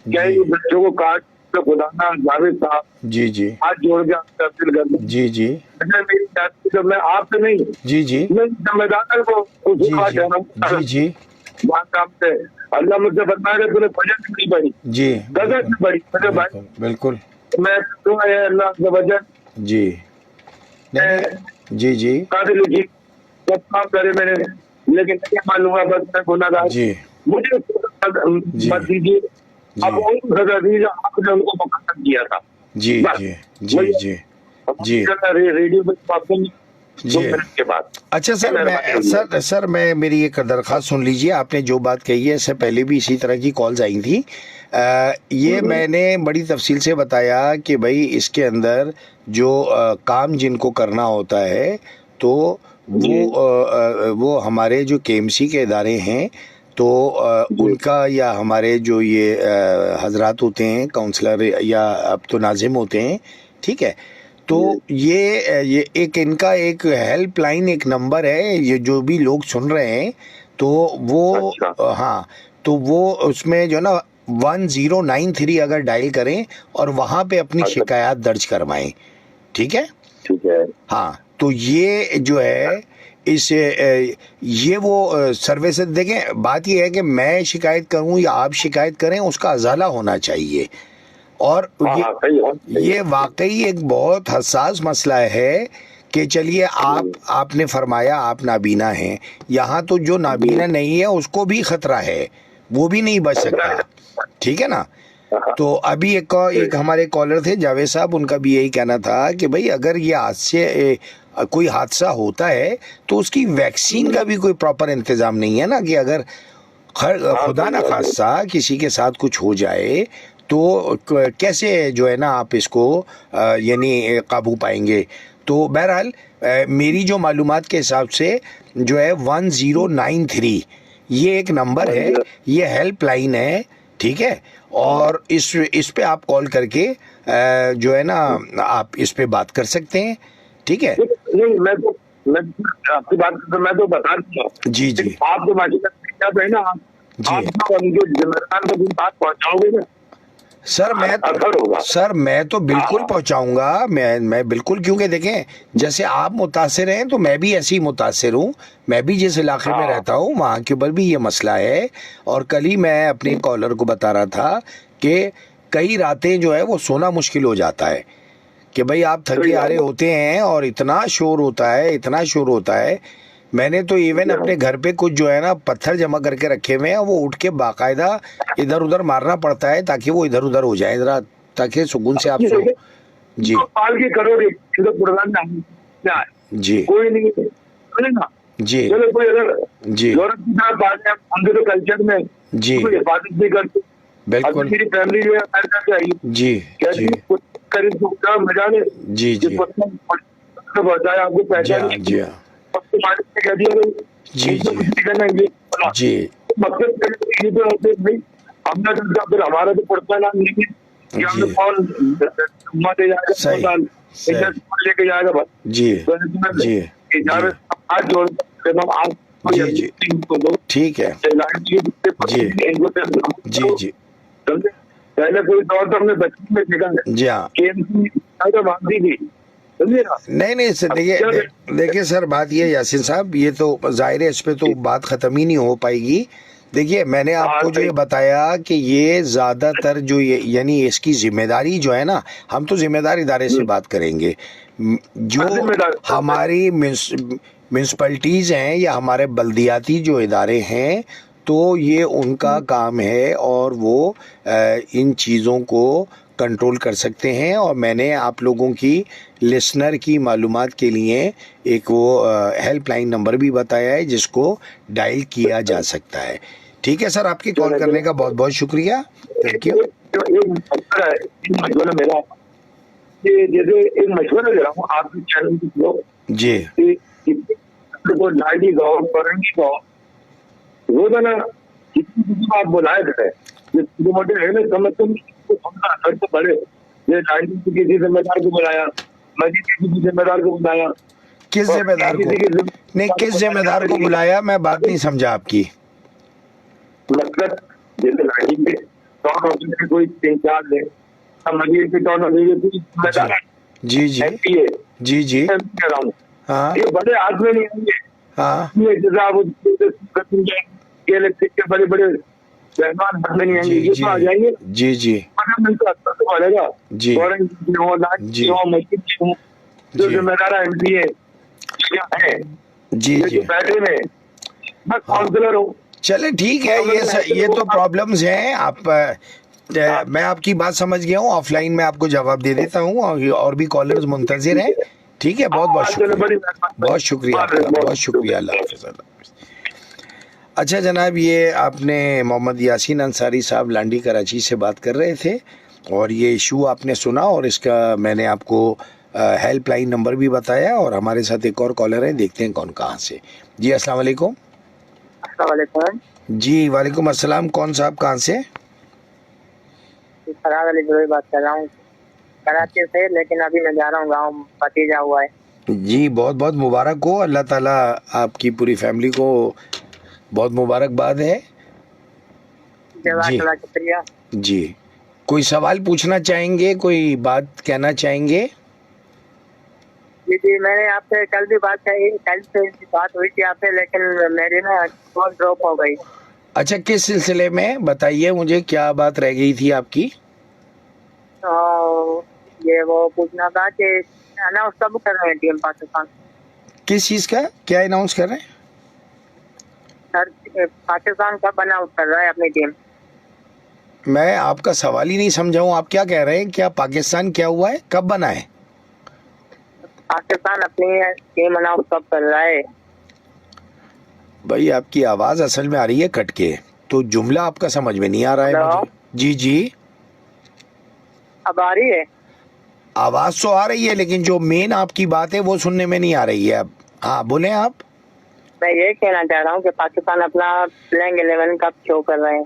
کیا یہ بچوں کو کاٹ خدانا جاوید صاحب جی جی ہاتھ جوڑ کے تحصیل کر دیں. جی جی میری میں آپ سے نہیں, جی جی میں ذمہ دار کو جی جی کام سے اللہ مجھ سے بتایا کہ تمہیں بجٹ نہیں بڑی, جی گزر نہیں بڑی میرے بھائی. بالکل. میں اللہ سے بجٹ جی جی جی قابل جی سب کام کرے میں نے, لیکن نہیں معلوم ہے بس میں گناہ گار. جی مجھے مت دیجیے, اب ان سزا دیجیے آپ نے ان کو مقرر کیا تھا. جی جی جی جی جی ریڈیو پہ جی. اچھا سر میں میری ایک درخواست سن لیجیے. آپ نے جو بات کہی ہے اس سے پہلے بھی اسی طرح کی کالز آئی تھی. یہ میں نے بڑی تفصیل سے بتایا کہ بھائی اس کے اندر جو کام جن کو کرنا ہوتا ہے تو وہ ہمارے جو کے ایم سی کے ادارے ہیں تو ان کا, یا ہمارے جو یہ حضرات ہوتے ہیں کاؤنسلر یا اب تو ناظم ہوتے ہیں, ٹھیک ہے, تو یہ ایک ان کا ایک ہیلپ لائن ایک نمبر ہے. یہ جو بھی لوگ سن رہے ہیں تو وہ ہاں تو وہ اس میں جو نا 1093 اگر ڈائل کریں اور وہاں پہ اپنی شکایات درج کروائیں, ٹھیک ہے. ہاں تو یہ جو ہے اس یہ وہ سروسز دیکھیں, بات یہ ہے کہ میں شکایت کروں یا آپ شکایت کریں اس کا ازالہ ہونا چاہیے. اور یہ واقعی ایک بہت حساس مسئلہ ہے کہ چلیے آپ نے فرمایا آپ نابینا ہیں, یہاں تو جو نابینا نہیں ہے اس کو بھی خطرہ ہے, وہ بھی نہیں بچ سکتا, ٹھیک ہے نا. تو ابھی ایک ہمارے کالر تھے جاوید صاحب, ان کا بھی یہی کہنا تھا کہ بھائی اگر یہ کوئی حادثہ ہوتا ہے تو اس کی ویکسین کا بھی کوئی پراپر انتظام نہیں ہے نا, کہ اگر خدا نہ خاصہ کسی کے ساتھ کچھ ہو جائے تو کیسے جو ہے نا آپ اس کو یعنی قابو پائیں گے. تو بہرحال میری جو معلومات کے حساب سے جو ہے 1093 یہ ایک نمبر ہے, یہ ہیلپ لائن ہے, ٹھیک ہے. اور اس پہ آپ کال کر کے جو ہے نا آپ اس پہ بات کر سکتے ہیں, ٹھیک ہے. نہیں میں آپ کی بات میں تو بتا دوں. جی جی آپ جو ہے نا آپ بات پہنچاؤ گے نا سر میں تو بالکل پہنچاؤں گا, میں بالکل, کیونکہ دیکھیں جیسے آپ متاثر ہیں تو میں بھی ایسے ہی متاثر ہوں. میں بھی جس علاقے میں رہتا ہوں وہاں کے اوپر بھی یہ مسئلہ ہے. اور کل ہی میں اپنے کالر کو بتا رہا تھا کہ کئی راتیں جو ہے وہ سونا مشکل ہو جاتا ہے کہ بھائی آپ تھکے آرے ہوتے ہیں اور اتنا شور ہوتا ہے. میں نے تو ایون اپنے گھر پہ کچھ جو ہے نا پتھر جمع کر کے رکھے ہوئے ہیں, وہ اٹھ کے باقاعدہ ادھر ادھر مارنا پڑتا ہے تاکہ وہ ادھر ادھر ہو جائے ذرا, تاکہ سکون سے آپ سو. جی جی کوئی نہیں جی جی کلچر میں جی حفاظت بھی کرتے, बिल्कुल। मेरी फैमिली जो है अमेरिका से आई जी जी करीब मजा ने जी जी बताया आपको पहचान जी हाँ कह दिया जी जी करना ये जी मकसद ये तो होते भाई हमने तो फिर हमारा तो पड़ता है ना नहीं कि हमने कौन दे जाएगा लेके जाएगा बस जी जी जी आज जोड़ आज जी जी ठीक है जी जी जी पहले कोई दौर तो हमने बचपन में देखा है जी हाँ तो मानती थी नहीं सर देखिए सर बात ये यासीन साहब ये तो जाहिर है इस पे तो बात खत्म ही नहीं हो पाएगी। देखिए मैंने आपको जो ये बताया कि ये ज्यादातर जो ये यानी इसकी जिम्मेदारी जो है ना, हम तो जिम्मेदार इदारे से बात करेंगे, जो हमारी म्यूनसिपैलिटीज हैं या हमारे बल्दियाती जो इदारे हैं तो ये उनका काम है और वो इन चीज़ों को कंट्रोल कर सकते हैं। और मैंने आप लोगों की लिसनर की मालूमात के लिए एक वो हेल्पलाइन नंबर भी बताया है जिसको डायल किया जा सकता है। ठीक है सर, आपकी कॉल करने का बहुत बहुत शुक्रिया, थैंक यू। मेरा जैसे एक मशवरा दे रहा हूँ आपके चैनल के लोग जी लाडी गाओ करंगी गाओ रोजाना आप बुलाए थे छोटे मोटे है ना कम से कम तो बड़े ये लाडी किसी जिम्मेदार को बुलाया, मस्जिद के किसी जिम्मेदार को बुलाया, किस जिम्मेदार को नहीं किस जिम्मेदार को बुलाया, मैं बात नहीं समझा आपकी। मतलब जैसे लाडी के टाउन ऑफिस के कोई इंचार्ज है, मस्जिद के टाउन ऑफिस के कोई जिम्मेदार है, जी जी जी जी हाँ ये बड़े आदमी नहीं होंगे, हाँ के बड़े बड़े मेहमान बदले नहीं आएंगे, ये तो आ जाएंगे जी जी जी जो जिम्मेदार एमपी है जी जी बैठे में मैं काउंसलर हूँ। चले ठीक है, ये तो प्रॉब्लम्स हैं। आप मैं आपकी बात समझ गया हूँ, ऑफलाइन में आपको जवाब दे देता हूँ और भी कॉलर्स मुंतजिर हैं। ठीक है, बहुत बहुत शुक्रिया, बहुत शुक्रिया आपका, बहुत शुक्रिया, अल्लाह हाफ़िज़। अच्छा जनाब, ये आपने मोहम्मद यासीन अंसारी साहब लांडी कराची से बात कर रहे थे और ये इशू आपने सुना और इसका मैंने आपको हेल्पलाइन नंबर भी बताया। और हमारे साथ एक और कॉलर है, देखते हैं कौन कहाँ से। जी अस्सलाम वालेकुम। जी वालेकुम अस्सलाम, कौन साहब कहाँ से? फराज अली बिरोई बात कर रहा हूँ कराची से, लेकिन अभी मैं जा रहा हूँ गाँव, भतीजा हुआ है। जी बहुत बहुत मुबारक हो, अल्लाह ताला आपकी पूरी फैमिली को बहुत मुबारकबाद है। जी शुक्रिया जी, कोई सवाल पूछना चाहेंगे, कोई बात कहना चाहेंगे? जी जी, मैंने आपसे कल भी बात कही, कल से बात हुई थी आपसे, लेकिन मेरी ना कॉल ड्रॉप हो गई। अच्छा, किस सिलसिले में बताइए मुझे, क्या बात रह गई थी आपकी? तो ये वो पूछना था कि अनाउंस कब कर रहे हैं टीम पाकिस्तान? किस चीज़ का, क्या अनाउंस कर रहे हैं सर? पाकिस्तान कब अनाउंस कर रहा है अपनी टीम? मैं आपका सवाल ही नहीं समझा हूँ, आप क्या कह रहे हैं? क्या पाकिस्तान क्या हुआ है, कब बना है? पाकिस्तान अपनी टीम अनाउंस कब कर रहा है? भाई आपकी आवाज़ असल में आ रही है कट के, तो जुमला आपका समझ में नहीं आ रहा है मुझे। जी जी, अब आ रही है? आवाज़ तो आ रही है लेकिन जो मेन आपकी बात है वो सुनने में नहीं आ रही है। अब हाँ बोलें आप। मैं ये कहना चाह रहा हूँ कि पाकिस्तान अपना प्लेइंग 11 कब शो कर रहे हैं?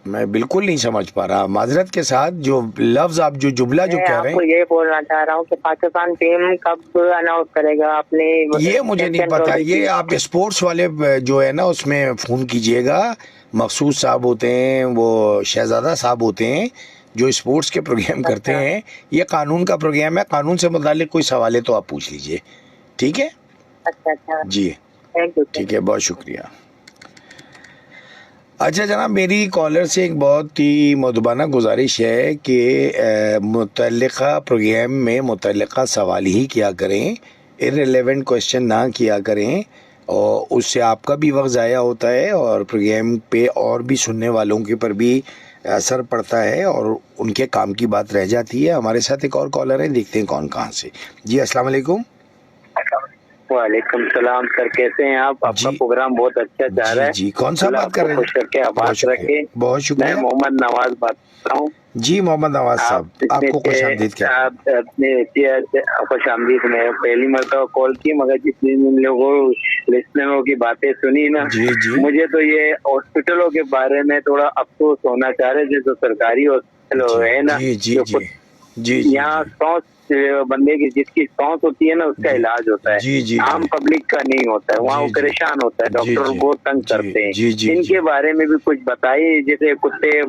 मैं बिल्कुल नहीं समझ पा रहा, माजरत के साथ। जो लफ्ज आप जो जुमला जो कह रहे हैं, ये बोलना चाह रहा हूँ कि पाकिस्तान टीम कब अनाउंस करेगा अपनी, ये मुझे नहीं पता। ये आप स्पोर्ट्स वाले जो है ना उसमें फोन कीजिएगा, मखसूद साहब होते हैं, वो शहजादा साहब होते हैं जो स्पोर्ट्स के प्रोग्राम करते हैं। ये कानून का प्रोग्राम है, कानून से मुतालिक कोई सवाल है तो आप पूछ लीजिए, ठीक है? अच्छा जी ठीक है, बहुत शुक्रिया। अच्छा जनाब, मेरी कॉलर से एक बहुत ही मदबाना गुजारिश है कि मुतल्लिका प्रोग्राम में मुतल्लिका सवाल ही किया करें, इररिलेवेंट क्वेश्चन ना किया करें, और उससे आपका भी वक्त ज़ाया होता है और प्रोग्राम पे और भी सुनने वालों के पर भी असर पड़ता है और उनके काम की बात रह जाती है। हमारे साथ एक और कॉलर है, देखते हैं कौन कहाँ से। जी अस्सलाम वालेकुम। وعلیکم السلام سر، کیسے ہیں آپ؟ آپ کا پروگرام بہت اچھا چل رہا ہے جی کون سا بات کر رہے ہیں؟ خوش کر کے آباد رکھے. بہت شکریہ. میں محمد نواز بات کر رہا ہوں. جی محمد نواز صاحب آپ کو خوش آمدید. آپ اپنے خوش آمدید. میں پہلی مرتبہ کال کی، مگر جتنی لوگوں لسنروں کی باتیں سنی نا، مجھے تو یہ ہاسپٹلوں کے بارے میں تھوڑا افسوس ہونا چاہ رہے جو سرکاری ہاسپٹل ہے نا، یہاں سانس بندے کی جس کی سانس ہوتی ہے نا اس کا علاج ہوتا ہے، عام پبلک کا نہیں ہوتا ہے. وہاں وہ پریشان ہوتا ہے، ڈاکٹر بہت تنگ کرتے ہیں. ان کے بارے میں بھی کچھ بتائیے. جیسے کتے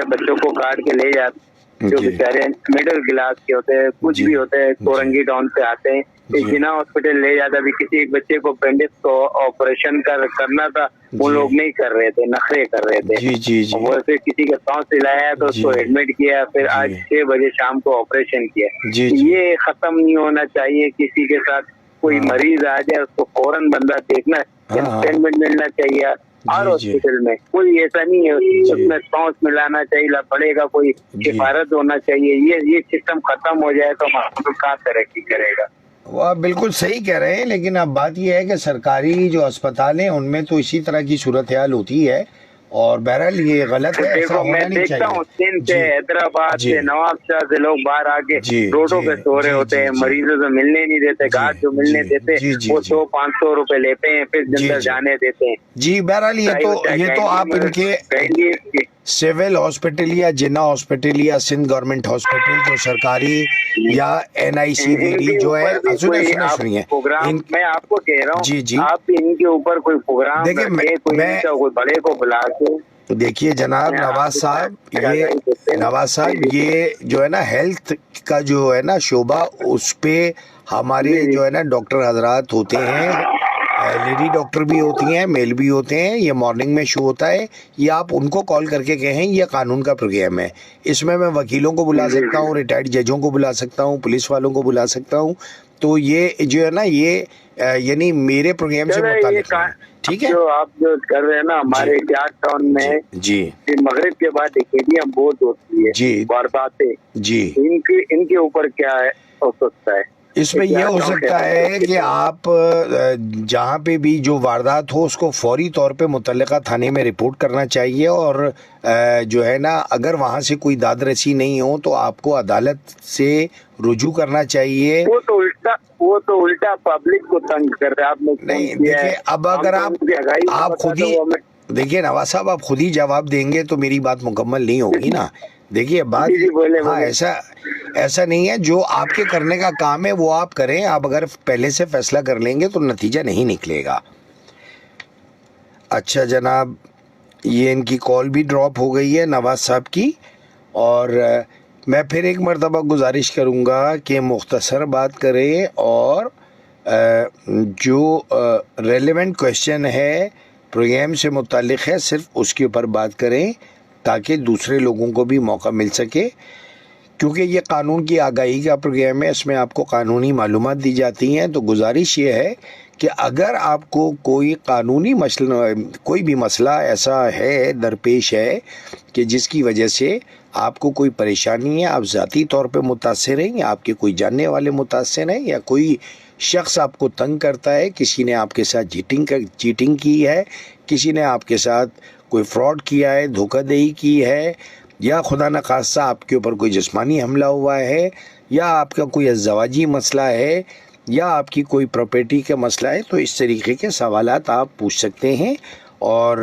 بچوں کو کاٹ کے لے جاتے جو بیچارے مڈل کلاس کے ہوتے ہیں، کچھ بھی ہوتے ہیں، کورنگی ٹاؤن سے آتے ہیں. جنا ہاسپٹل لے جاتا بھی کسی بچے کو اپینڈکس کو آپریشن کرنا تھا، وہ لوگ نہیں کر رہے تھے، نخرے کر رہے تھے. وہ پھر کسی کا سانس ہلایا تو اس کو ایڈمٹ کیا، پھر آج 6 بجے شام کو آپریشن کیا. یہ ختم نہیں ہونا چاہیے. کسی کے ساتھ کوئی مریض آ جائے اس کو فوراً بندہ دیکھنا، اپائنٹمنٹ ملنا چاہیے. ہر ہاسپٹل میں کوئی ایسا نہیں ہے اس میں سانس ملانا چاہیے پڑے گا، کوئی سفارت ہونا چاہیے. یہ سسٹم ختم ہو جائے تو ہم کہاں ترقی کرے گا. وہ آپ بالکل صحیح کہہ رہے ہیں، لیکن اب بات یہ ہے کہ سرکاری جو اسپتال ہیں ان میں تو اسی طرح کی صورتحال ہوتی ہے، اور بہرحال یہ غلط ہے. دیکھو میں دیکھتا ہوں سندھ سے، حیدرآباد سے، نواب شاہ سے لوگ باہر آ کے روڈوں پہ سو رہے ہوتے ہیں، مریضوں سے ملنے نہیں دیتے، گھاٹ جو ملنے دیتے وہ 100-500 روپے لیتے ہیں، پھر اندر جانے دیتے ہیں. جی بہرحال یہ تو آپ ان کے سول ہاسپٹل یا جنا ہاسپٹل یا سندھ گورنمنٹ ہاسپٹل جو سرکاری یا NICVD جو ہے، میں آپ کو کہہ رہا ہوں آپ ان کے اوپر کوئی پروگرام کوئی بڑے کو بلا کے. دیکھیے جناب نواز صاحب یہ جو ہے نا ہیلتھ کا جو ہے نا شعبہ، اس پہ ہمارے جو ہے نا ڈاکٹر حضرات ہوتے ہیں، لیڈی ڈاکٹر بھی ہوتی ہیں، میل بھی ہوتے ہیں. یہ مارننگ میں شو ہوتا ہے، یہ آپ ان کو کال کر کے کہیں یہ قانون کا پروگرام ہے. اس میں وکیلوں کو بلا سکتا ہوں، ریٹائرڈ ججوں کو بلا سکتا ہوں، پولیس والوں کو بلا سکتا ہوں. تو یہ جو ہے نا یہ یعنی میرے پروگرام سے متعلق ہے. ٹھیک ہے، جو آپ جو کر رہے ہیں نا ہمارے جاٹ ٹاؤن میں مغرب کے بعد ایکیڈیاں بہت ہوتی ہے، وارداتیں، ان کے اوپر کیا ہو سکتا ہے؟ اس میں یہ ہو سکتا ہے کہ آپ جہاں پہ بھی جو واردات ہو اس کو فوری طور پہ متعلقہ تھانے میں رپورٹ کرنا چاہیے، اور جو ہے نا اگر وہاں سے کوئی داد رسی نہیں ہو تو آپ کو عدالت سے رجوع کرنا چاہیے. وہ تو الٹا پبلک کو تنگ کر رہے. آپ نہیں دیکھیں، اب اگر آپ خود ہی دیکھیے نواز صاحب آپ خود ہی جواب دیں گے تو میری بات مکمل نہیں ہوگی نا. دیکھیے بات ایسا نہیں ہے، جو آپ کے کرنے کا کام ہے وہ آپ کریں. آپ اگر پہلے سے فیصلہ کر لیں گے تو نتیجہ نہیں نکلے گا. اچھا جناب، یہ ان کی کال بھی ڈراپ ہو گئی ہے نواز صاحب کی، اور میں پھر ایک مرتبہ گزارش کروں گا کہ مختصر بات کریں، اور جو ریلیونٹ کویشچن ہے پروگرام سے متعلق ہے صرف اس کے اوپر بات کریں تاکہ دوسرے لوگوں کو بھی موقع مل سکے. کیونکہ یہ قانون کی آگاہی کا پروگرام ہے، اس میں آپ کو قانونی معلومات دی جاتی ہیں. تو گزارش یہ ہے کہ اگر آپ کو کوئی قانونی کوئی بھی مسئلہ ایسا ہے درپیش ہے کہ جس کی وجہ سے آپ کو کوئی پریشانی ہے، آپ ذاتی طور پہ متاثر ہیں یا آپ کے کوئی جاننے والے متاثر ہیں، یا کوئی شخص آپ کو تنگ کرتا ہے، کسی نے آپ کے ساتھ چیٹنگ کی ہے، کسی نے آپ کے ساتھ کوئی فراڈ کیا ہے، دھوکہ دہی کی ہے، یا خدا نخواستہ آپ کے اوپر کوئی جسمانی حملہ ہوا ہے، یا آپ کا کوئی ازدواجی مسئلہ ہے، یا آپ کی کوئی پراپرٹی کا مسئلہ ہے، تو اس طریقے کے سوالات آپ پوچھ سکتے ہیں. اور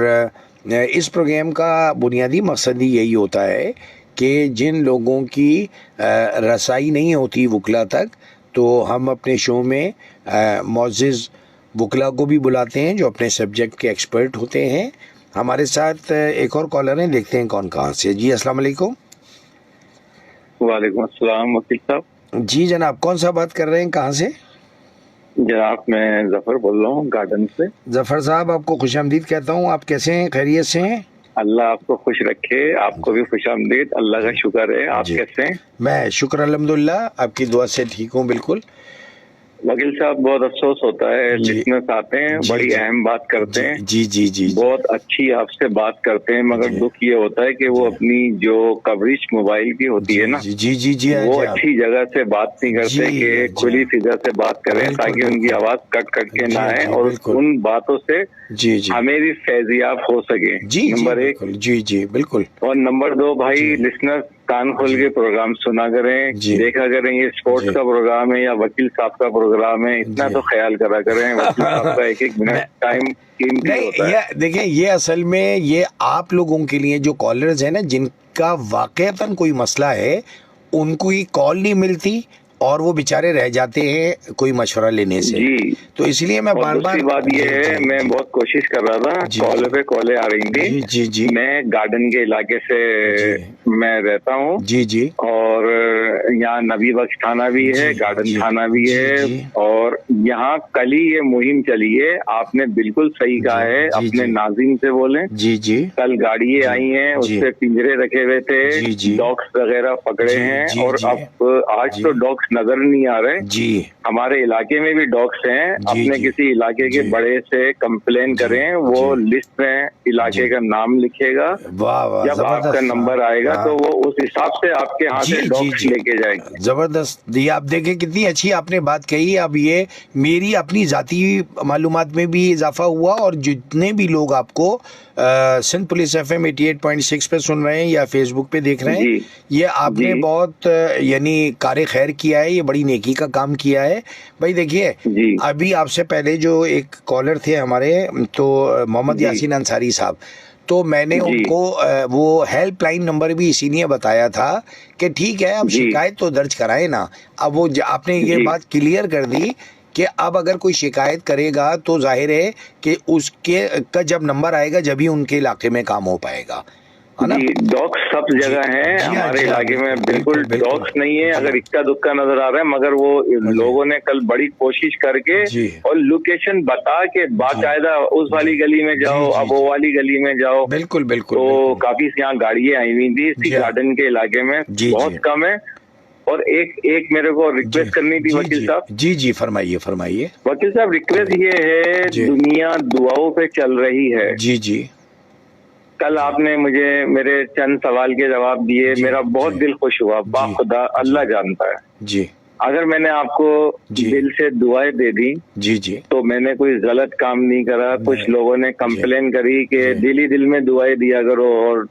اس پروگرام کا بنیادی مقصد ہی یہی ہوتا ہے کہ جن لوگوں کی رسائی نہیں ہوتی وکلا تک، تو ہم اپنے شو میں معزز وکلا کو بھی بلاتے ہیں جو اپنے سبجیکٹ کے ایکسپرٹ ہوتے ہیں. ہمارے ساتھ ایک اور کالر ہیں، دیکھتے ہیں کون کہاں سے. جی السلام علیکم. وعلیکم السلام وکیل صاحب. جی جناب، کون سا بات کر رہے ہیں، کہاں سے؟ جناب میں ظفر بول رہا ہوں گارڈن سے. ظفر صاحب آپ کو خوش آمدید کہتا ہوں. آپ کیسے ہیں، خیریت سے ہیں؟ اللہ آپ کو خوش رکھے. آپ کو بھی خوش آمدید. اللہ کا شکر ہے. آپ کیسے ہیں؟ میں شکر الحمدللہ، آپ کی دعا سے ٹھیک ہوں بالکل. वकील साहब बहुत अफसोस होता है, लिसनर्स आते हैं बड़ी अहम बात करते हैं, जी बहुत अच्छी आपसे बात करते हैं, मगर दुख ये होता है कि वो अपनी जो कवरेज मोबाइल की होती है ना, जी वो अच्छी जगह से बात नहीं करते कि खुली फिजा से बात करें ताकि उनकी आवाज कट के ना आए और उन बातों से हमें भी फैजियाब हो सके। नंबर 1 जी बिल्कुल। और नंबर 2 भाई लिसनर्स कान खोल के प्रोग्राम सुना करें, देखा करें, ये स्पोर्ट्स का प्रोग्राम है या वकील साहब का प्रोग्राम है, इतना तो ख्याल करा करें, वकील साहब का एक मिनट टाइम कीमती होता है। देखिए ये असल में ये आप लोगों के लिए जो कॉलर्स हैं ना, जिनका वाकईतन कोई मसला है, उनको ही कॉल नहीं मिलती और वो बेचारे रह जाते हैं कोई मशवरा लेने से। तो इसलिए मैं बार बार बात ये है, मैं बहुत कोशिश कर रहा था, कॉल पे कॉलें आ रही थी। जी मैं गार्डन के इलाके से मैं रहता हूँ। जी और यहाँ नबी बख्श थाना भी है, गार्डन थाना भी है, और यहाँ कल ही ये मुहिम चली है। आपने बिल्कुल सही कहा है, अपने नाज़रीन से बोलें। जी कल गाड़ियाँ आई हैं, उसपे पिंजरे रखे हुए थे, डॉग्स वगैरह पकड़े हैं, और अब आज तो डॉग्स नजर नहीं आ रहे। हमारे इलाके में भी डॉग्स हैं। अपने किसी इलाके के बड़े से कंप्लेन करें, वो लिस्ट में इलाके का नाम लिखेगा। जब आपका नंबर आएगा तो वो उस हिसाब से आपके हाथ से डॉग्स लेके जाएगी। जबरदस्त। ये आप देखें कितनी अच्छी आपने बात कही। अब ये मेरी अपनी जाती मालूमात में भी इजाफा हुआ, और जितने भी लोग आपको सिंध पुलिस FM 88.6 पे सुन रहे हैं या फेसबुक पे देख रहे हैं, ये आपने बहुत यानी कार खैर किया है, ये बड़ी नेकी का काम किया है भाई। देखिए अभी आपसे पहले जो एक कॉलर थे हमारे, तो मोहम्मद यासीन अंसारी साहब, तो मैंने उनको वो हेल्पलाइन नंबर भी इसीलिए बताया था कि ठीक है अब शिकायत तो दर्ज कराए ना। अब वो आपने ये बात क्लियर कर दी कि अब अगर कोई शिकायत करेगा तो जाहिर है कि उसके का जब नंबर आएगा जब ही उनके इलाके में काम हो पाएगा, है ना। डॉग्स सब जगह हैं हमारे इलाके में, बिल्कुल डॉग्स नहीं है। अगर इक्का दुक्का नजर आ रहा है, मगर वो लोगों ने कल बड़ी कोशिश करके और लोकेशन बता के बाकायदा उस वाली गली में जाओ, अब वो वाली गली में जाओ। बिल्कुल। तो काफी यहाँ गाड़ियां आई हुई थी इसी गार्डन के इलाके में, बहुत कम है। और एक मेरे को रिक्वेस्ट करनी थी वकील साहब। जी फरमाइए वकील साहब। रिक्वेस्ट ये है, दुनिया दुआओं पे चल रही है। जी कल आपने मुझे मेरे चंद सवाल के जवाब दिए, मेरा बहुत दिल खुश हुआ। बाखुदा अल्लाह जानता है, अगर मैंने आपको दिल से दुआएं दे दी तो मैंने कोई गलत काम नहीं करा। कुछ लोगों ने कंप्लेन करी कि दिल ही दिल में दुआएं दिया करो और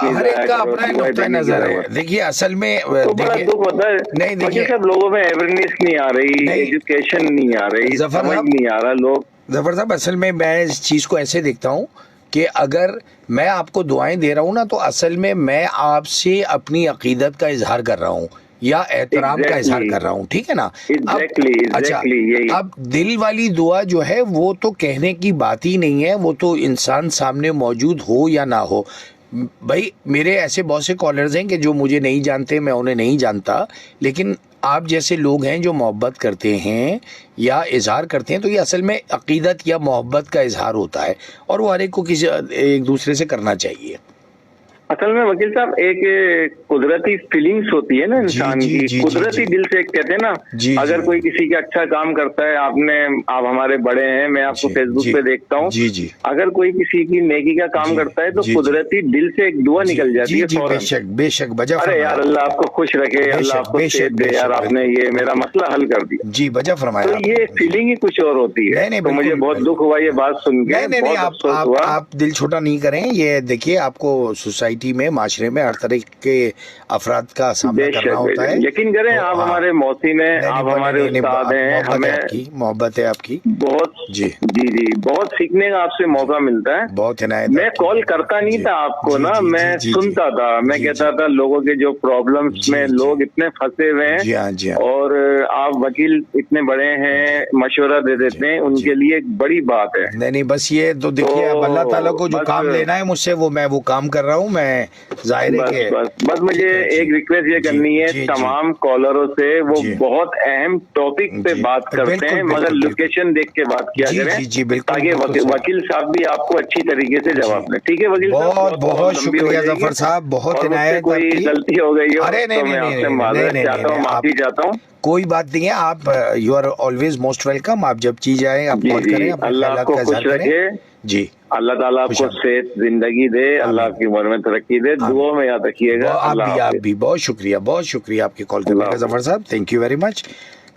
हर एक का अपना नुक्ता नजर है। देखिए असल में तो बड़ा दुख होता है। नहीं देखिए, सब लोगों में अवेयरनेस नहीं आ रही, एजुकेशन नहीं आ रही, समझ नहीं आ रहा लोग। जफर साहब असल में मैं इस चीज को ऐसे देखता हूँ कि अगर मैं आपको दुआएं दे रहा हूँ ना, तो असल में मैं आपसे अपनी अकीदत का इजहार कर रहा हूँ या एहतराम का इजहार कर रहा हूँ, ठीक है ना। अच्छा, अब दिल वाली दुआ जो है वो तो कहने की बात ही नहीं है, वो तो इंसान सामने मौजूद हो या ना हो। भाई मेरे ऐसे बहुत से कॉलर्स हैं कि जो मुझे नहीं जानते, मैं उन्हें नहीं जानता, लेकिन आप जैसे लोग हैं जो मोहब्बत करते हैं या इजहार करते हैं, तो ये असल में अकीदत या मोहब्बत का इजहार होता है, और वो हर एक को किसी एक दूसरे से करना चाहिए। असल में वकील साहब एक कुदरती फीलिंग्स होती है ना इंसान की, कुदरती दिल से कहते हैं ना। अगर कोई किसी का अच्छा काम करता है, आप हमारे बड़े हैं, मैं आपको फेसबुक पे देखता हूँ, अगर कोई किसी की नेकी का काम करता है तो कुदरती दिल से एक दुआ निकल जाती है। बेशक अरे यार अल्लाह आपको खुश रखे, अल्लाह आपको सेहत दे, यार आपने ये मेरा मसला हल कर दिया। जी बजा फरमाया। तो ये फीलिंग ही कुछ और होती है। तो मुझे बहुत दुख हुआ ये बात सुन के। नहीं, आप दिल छोटा नहीं करें। ये देखिए आपको सोसाइटी में, माशरे में हर तरह के अफराद का सामना करना होता है। यकीन करें, आप हमारे मौसीन हैं, आप हमारे उस्ताद हैं, हमें मोहब्बत है आपकी बहुत। जी बहुत सीखने का आपसे मौका मिलता है, बहुत इनायत। मैं कॉल करता नहीं था आपको ना, मैं सुनता था, मैं कहता था लोगों के जो प्रॉब्लम्स में लोग इतने फंसे हुए हैं, और आप वकील इतने बड़े हैं, मशवरा दे देते हैं, उनके लिए एक बड़ी बात है। नहीं बस ये तो देखिए, अब अल्लाह ताला को जो काम लेना है मुझसे, वो मैं वो काम कर रहा हूँ। मैं मैं ज़ाहिर है कि बस मुझे एक रिक्वेस्ट ये करनी है तमाम कॉलरों से, वो बहुत अहम टॉपिक पे बात करते हैं मगर लोकेशन देख के बात किया करें ताकि वकील साहब भी आपको अच्छी तरीके से जवाब दें। ठीक है वकील साहब, बहुत बहुत शुक्रिया जफर साहब, बहुत इनायत। कोई गलती हो गई हो अरे नहीं, तो मैं आपसे माफी चाहता हूँ। कोई बात नहीं है, आप you are always most welcome. आप जब चीज आए आप कॉल करें, अल्लाह आपको खुश रखे जी, अल्लाह ताला आपको सेहत जिंदगी दे, अल्लाह आपकी उम्र में तरक्की दे, दुआ में याद रखिएगा। आप भी बहुत शुक्रिया आपके कॉल करने का जफर साहब, थैंक यू वेरी मच।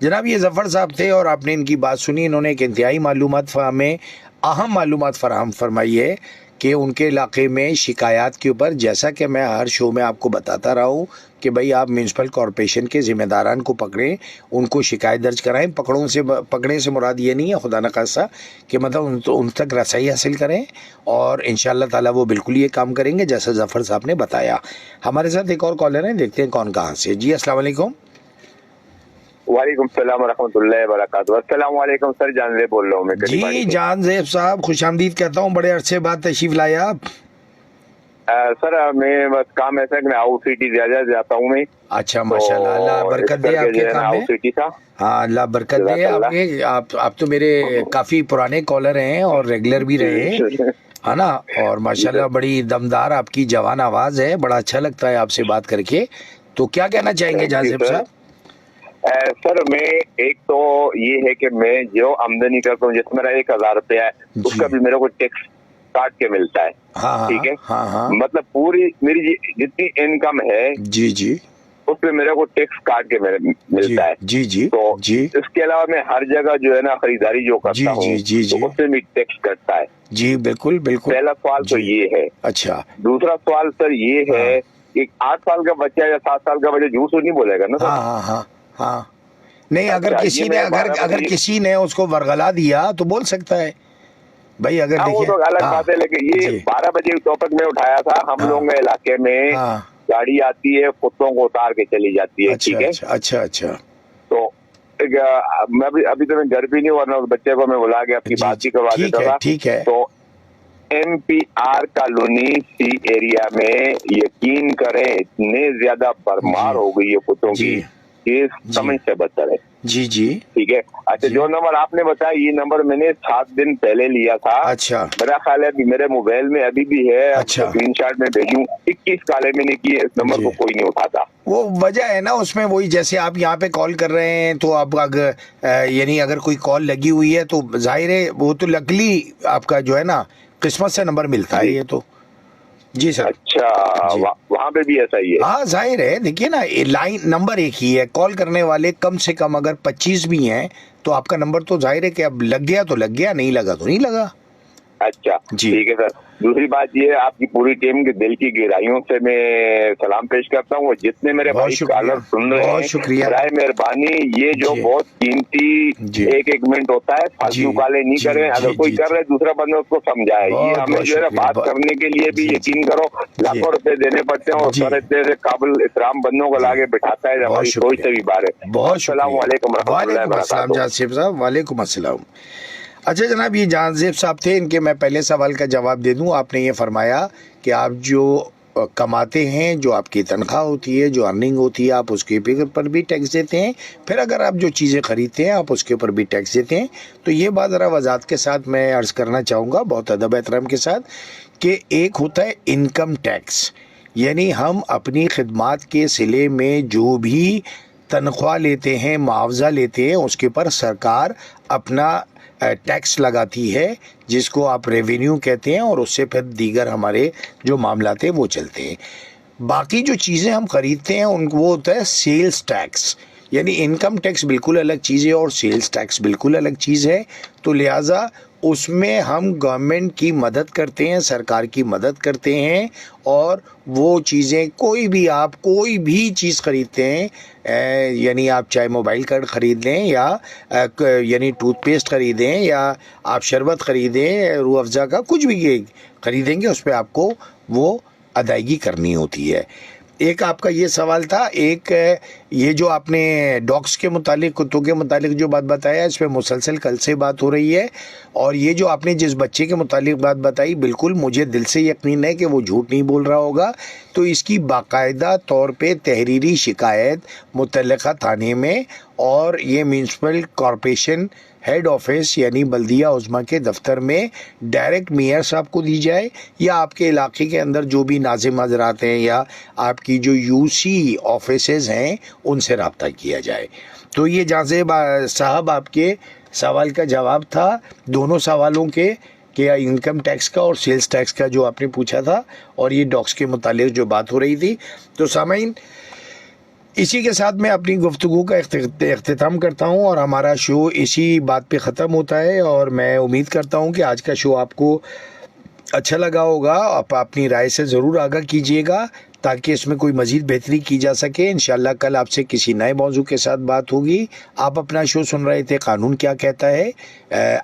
जनाब ये जफर साहब थे और आपने इनकी बात सुनी, इन्होंने एक इंतहाई मालूमात हमें अहम मालूमात फराहम फरमाई है कि उनके इलाके में शिकायत के ऊपर, जैसा कि मैं हर शो में आपको बताता रहा हूँ कि भाई आप म्यूनसिपल कॉरपोरेशन के ज़िम्मेदारान को पकड़ें, उनको शिकायत दर्ज कराएं। पकड़ने से मुराद ये नहीं है खुदा न खासा कि मतलब उन तक रसाई हासिल करें, और इंशाअल्लाह ताला वो बिल्कुल ये काम करेंगे जैसा जफ़र साहब ने बताया। हमारे साथ एक और कॉलर है, देखते हैं कौन कहाँ से। जी अस्सलाम वालेकुम। वालेकुम सलाम रहमतुल्लाहि व बरकातहू। अस्सलाम वालेकुम सर, जानजेब बोल रहा हूँ मैं। जी जानजेब साहब, खुशामदीद कहता हूँ, बड़े अरसे बाद तशरीफ लाए आप। सर मैं बस काम ऐसा है कि मैं आउट सिटी ज्यादा जाता हूँ मैं। अच्छा माशाल्लाह, अल्लाह बरकत दे आपके काम में। आउट सिटी था, हाँ अल्लाह बरकत दे आपके। आप तो मेरे काफी पुराने कॉलर हैं और रेगुलर भी रहे हैं, है ना, और माशाल्लाह बड़ी दमदार आपकी जवान आवाज है, बड़ा अच्छा लगता है आपसे बात करके। तो क्या कहना चाहेंगे जानजेब साहब? सर मैं एक तो ये है कि मैं जो आमदनी करता हूँ, जैसे मेरा 1000 रुपया है, उसका भी मेरे को टैक्स काट के मिलता है। हाँ, ठीक है, हाँ, मतलब पूरी मेरी जितनी इनकम है जी उस पे मेरे को टैक्स काट के मिलता है। जी तो इसके अलावा मैं हर जगह जो है ना खरीदारी जो करता हूँ तो उससे भी टैक्स कटता है। जी बिल्कुल। पहला सवाल तो ये है। अच्छा, दूसरा सवाल सर ये है कि 8 साल का बच्चा या 7 साल का बच्चा झूठ नहीं बोलेगा ना सर? हाँ नहीं, अगर किसी ने उसको वरगला दिया तो बोल सकता है भाई, अगर देखिए वो तो अलग बात है, लेकिन ये 12 बजे टॉपिक में उठाया था। हम लोग के इलाके में गाड़ी आती है, कुत्तों को उतार के चली जाती है। ठीक है, अच्छा। तो मैं अभी तो मैं घर भी नहीं, वरना उस बच्चे को मैं बुला के अपनी बात भी करवा देता था। ठीक है। तो MPR कॉलोनी सी एरिया में यकीन करें इतने ज्यादा भरमार हो गई है कुत्तों की, ये समझ से बदतर है। जी ठीक है। अच्छा, जो नंबर आपने बताया ये नंबर मैंने 7 दिन पहले लिया था। अच्छा, मेरा ख्याल है मेरे मोबाइल में अभी भी है। अच्छा, स्क्रीनशॉट में भेजूं, 21 काले मैंने किए, इस नंबर को कोई नहीं उठाता। वो वजह है ना उसमें, वही जैसे आप यहाँ पे कॉल कर रहे हैं तो आप यानी अगर कोई कॉल लगी हुई है तो जाहिर है वो तो लकली आपका जो है ना किस्मत से नंबर मिलता है ये तो। जी सर। अच्छा, वहाँ पे भी ऐसा ही है? हाँ जाहिर है, देखिए ना लाइन नंबर एक ही है, कॉल करने वाले कम से कम अगर 25 भी हैं तो आपका नंबर तो जाहिर है कि अब लग गया तो लग गया, नहीं लगा तो नहीं लगा। अच्छा ठीक है सर। दूसरी बात ये, आपकी पूरी टीम के दिल की गहराइयों से मैं सलाम पेश करता हूँ। जितने मेरे भाई कॉलर सुन रहे हैं, बराए मेहरबानी ये जो बहुत कीमती एक मिनट होता है, फालतू काले नहीं करें। अगर कोई कर रहे दूसरा बंदा उसको समझाए। ये हमें जो है बात करने के लिए भी यकीन करो लाखों रुपए देने पड़ते हैं, और सारे इतने काबिल इतराम बंदों को लाके बिठाता है, हमारी सोच से भी बाहर है। बहुत अस्सलाम वालेकुम रहमतुल्लाहि व बरकातहू। वालेकुम अस्सलाम। अच्छा जनाब, ये जानजेब साहब थे, इनके मैं पहले सवाल का जवाब दे दूं। आपने ये फरमाया कि आप जो कमाते हैं, जो आपकी तनख्वाह होती है, जो अर्निंग होती है, आप उसके ऊपर भी टैक्स देते हैं, फिर अगर आप जो चीज़ें खरीदते हैं आप उसके ऊपर भी टैक्स देते हैं। तो ये बात ज़रा वजाहत के साथ मैं अर्ज़ करना चाहूँगा, बहुत अदब एहतराम के साथ, कि एक होता है इनकम टैक्स, यानी हम अपनी खिदमात के सिले में जो भी तनख्वाह लेते हैं, मुआवजा लेते हैं, उसके ऊपर सरकार अपना टैक्स लगाती है, जिसको आप रेवेन्यू कहते हैं, और उससे फिर दीगर हमारे जो मामलात हैं वो चलते हैं। बाकी जो चीज़ें हम ख़रीदते हैं उनको वो होता है सेल्स टैक्स, यानी इनकम टैक्स बिल्कुल अलग चीज़ है और सेल्स टैक्स बिल्कुल अलग चीज़ है। तो लिहाजा उसमें हम गवर्नमेंट की मदद करते हैं, सरकार की मदद करते हैं, और वो चीज़ें आप कोई भी चीज़ ख़रीदते हैं, यानी आप चाहे मोबाइल कार्ड ख़रीद लें या यानी टूथपेस्ट ख़रीदें या आप शरबत ख़रीदें, रूह अफ़ज़ा का कुछ भी ख़रीदेंगे, उस पर आपको वो अदायगी करनी होती है। ایک آپ کا یہ سوال تھا، ایک یہ جو آپ نے ڈاگس کے متعلق، کتوں کے متعلق جو بات بتایا، اس پہ مسلسل کل سے بات ہو رہی ہے، اور یہ جو آپ نے جس بچے کے متعلق بات بتائی، بالکل مجھے دل سے یقین ہے کہ وہ جھوٹ نہیں بول رہا ہوگا، تو اس کی باقاعدہ طور پہ تحریری شکایت متعلقہ تھانے میں اور یہ میونسپل کارپوریشن ہیڈ آفس یعنی بلدیہ عظمیٰ کے دفتر میں ڈائریکٹ میئر صاحب کو دی جائے، یا آپ کے علاقے کے اندر جو بھی ناظم حضرات ہیں یا آپ کی جو یو سی آفیسز ہیں ان سے رابطہ کیا جائے۔ تو یہ جازب صاحب آپ کے سوال کا جواب تھا، دونوں سوالوں کے، کہ انکم ٹیکس کا اور سیلز ٹیکس کا جو آپ نے پوچھا تھا، اور یہ ڈاگس کے متعلق جو بات ہو رہی تھی۔ تو سامعین، اسی کے ساتھ میں اپنی گفتگو کا اختتام کرتا ہوں، اور ہمارا شو اسی بات پہ ختم ہوتا ہے، اور میں امید کرتا ہوں کہ آج کا شو آپ کو اچھا لگا ہوگا۔ آپ اپنی رائے سے ضرور آگاہ کیجیے گا تاکہ اس میں کوئی مزید بہتری کی جا سکے۔ انشاءاللہ کل آپ سے کسی نئے موضوع کے ساتھ بات ہوگی۔ آپ اپنا شو سن رہے تھے قانون کیا کہتا ہے۔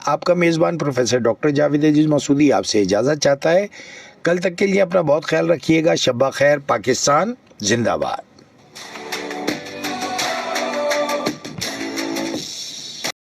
آپ کا میزبان پروفیسر ڈاکٹر جاوید عزیز مسعودی آپ سے اجازت چاہتا ہے۔ کل تک کے لیے اپنا بہت خیال رکھیے گا۔ شب بخیر۔ پاکستان زندہ باد۔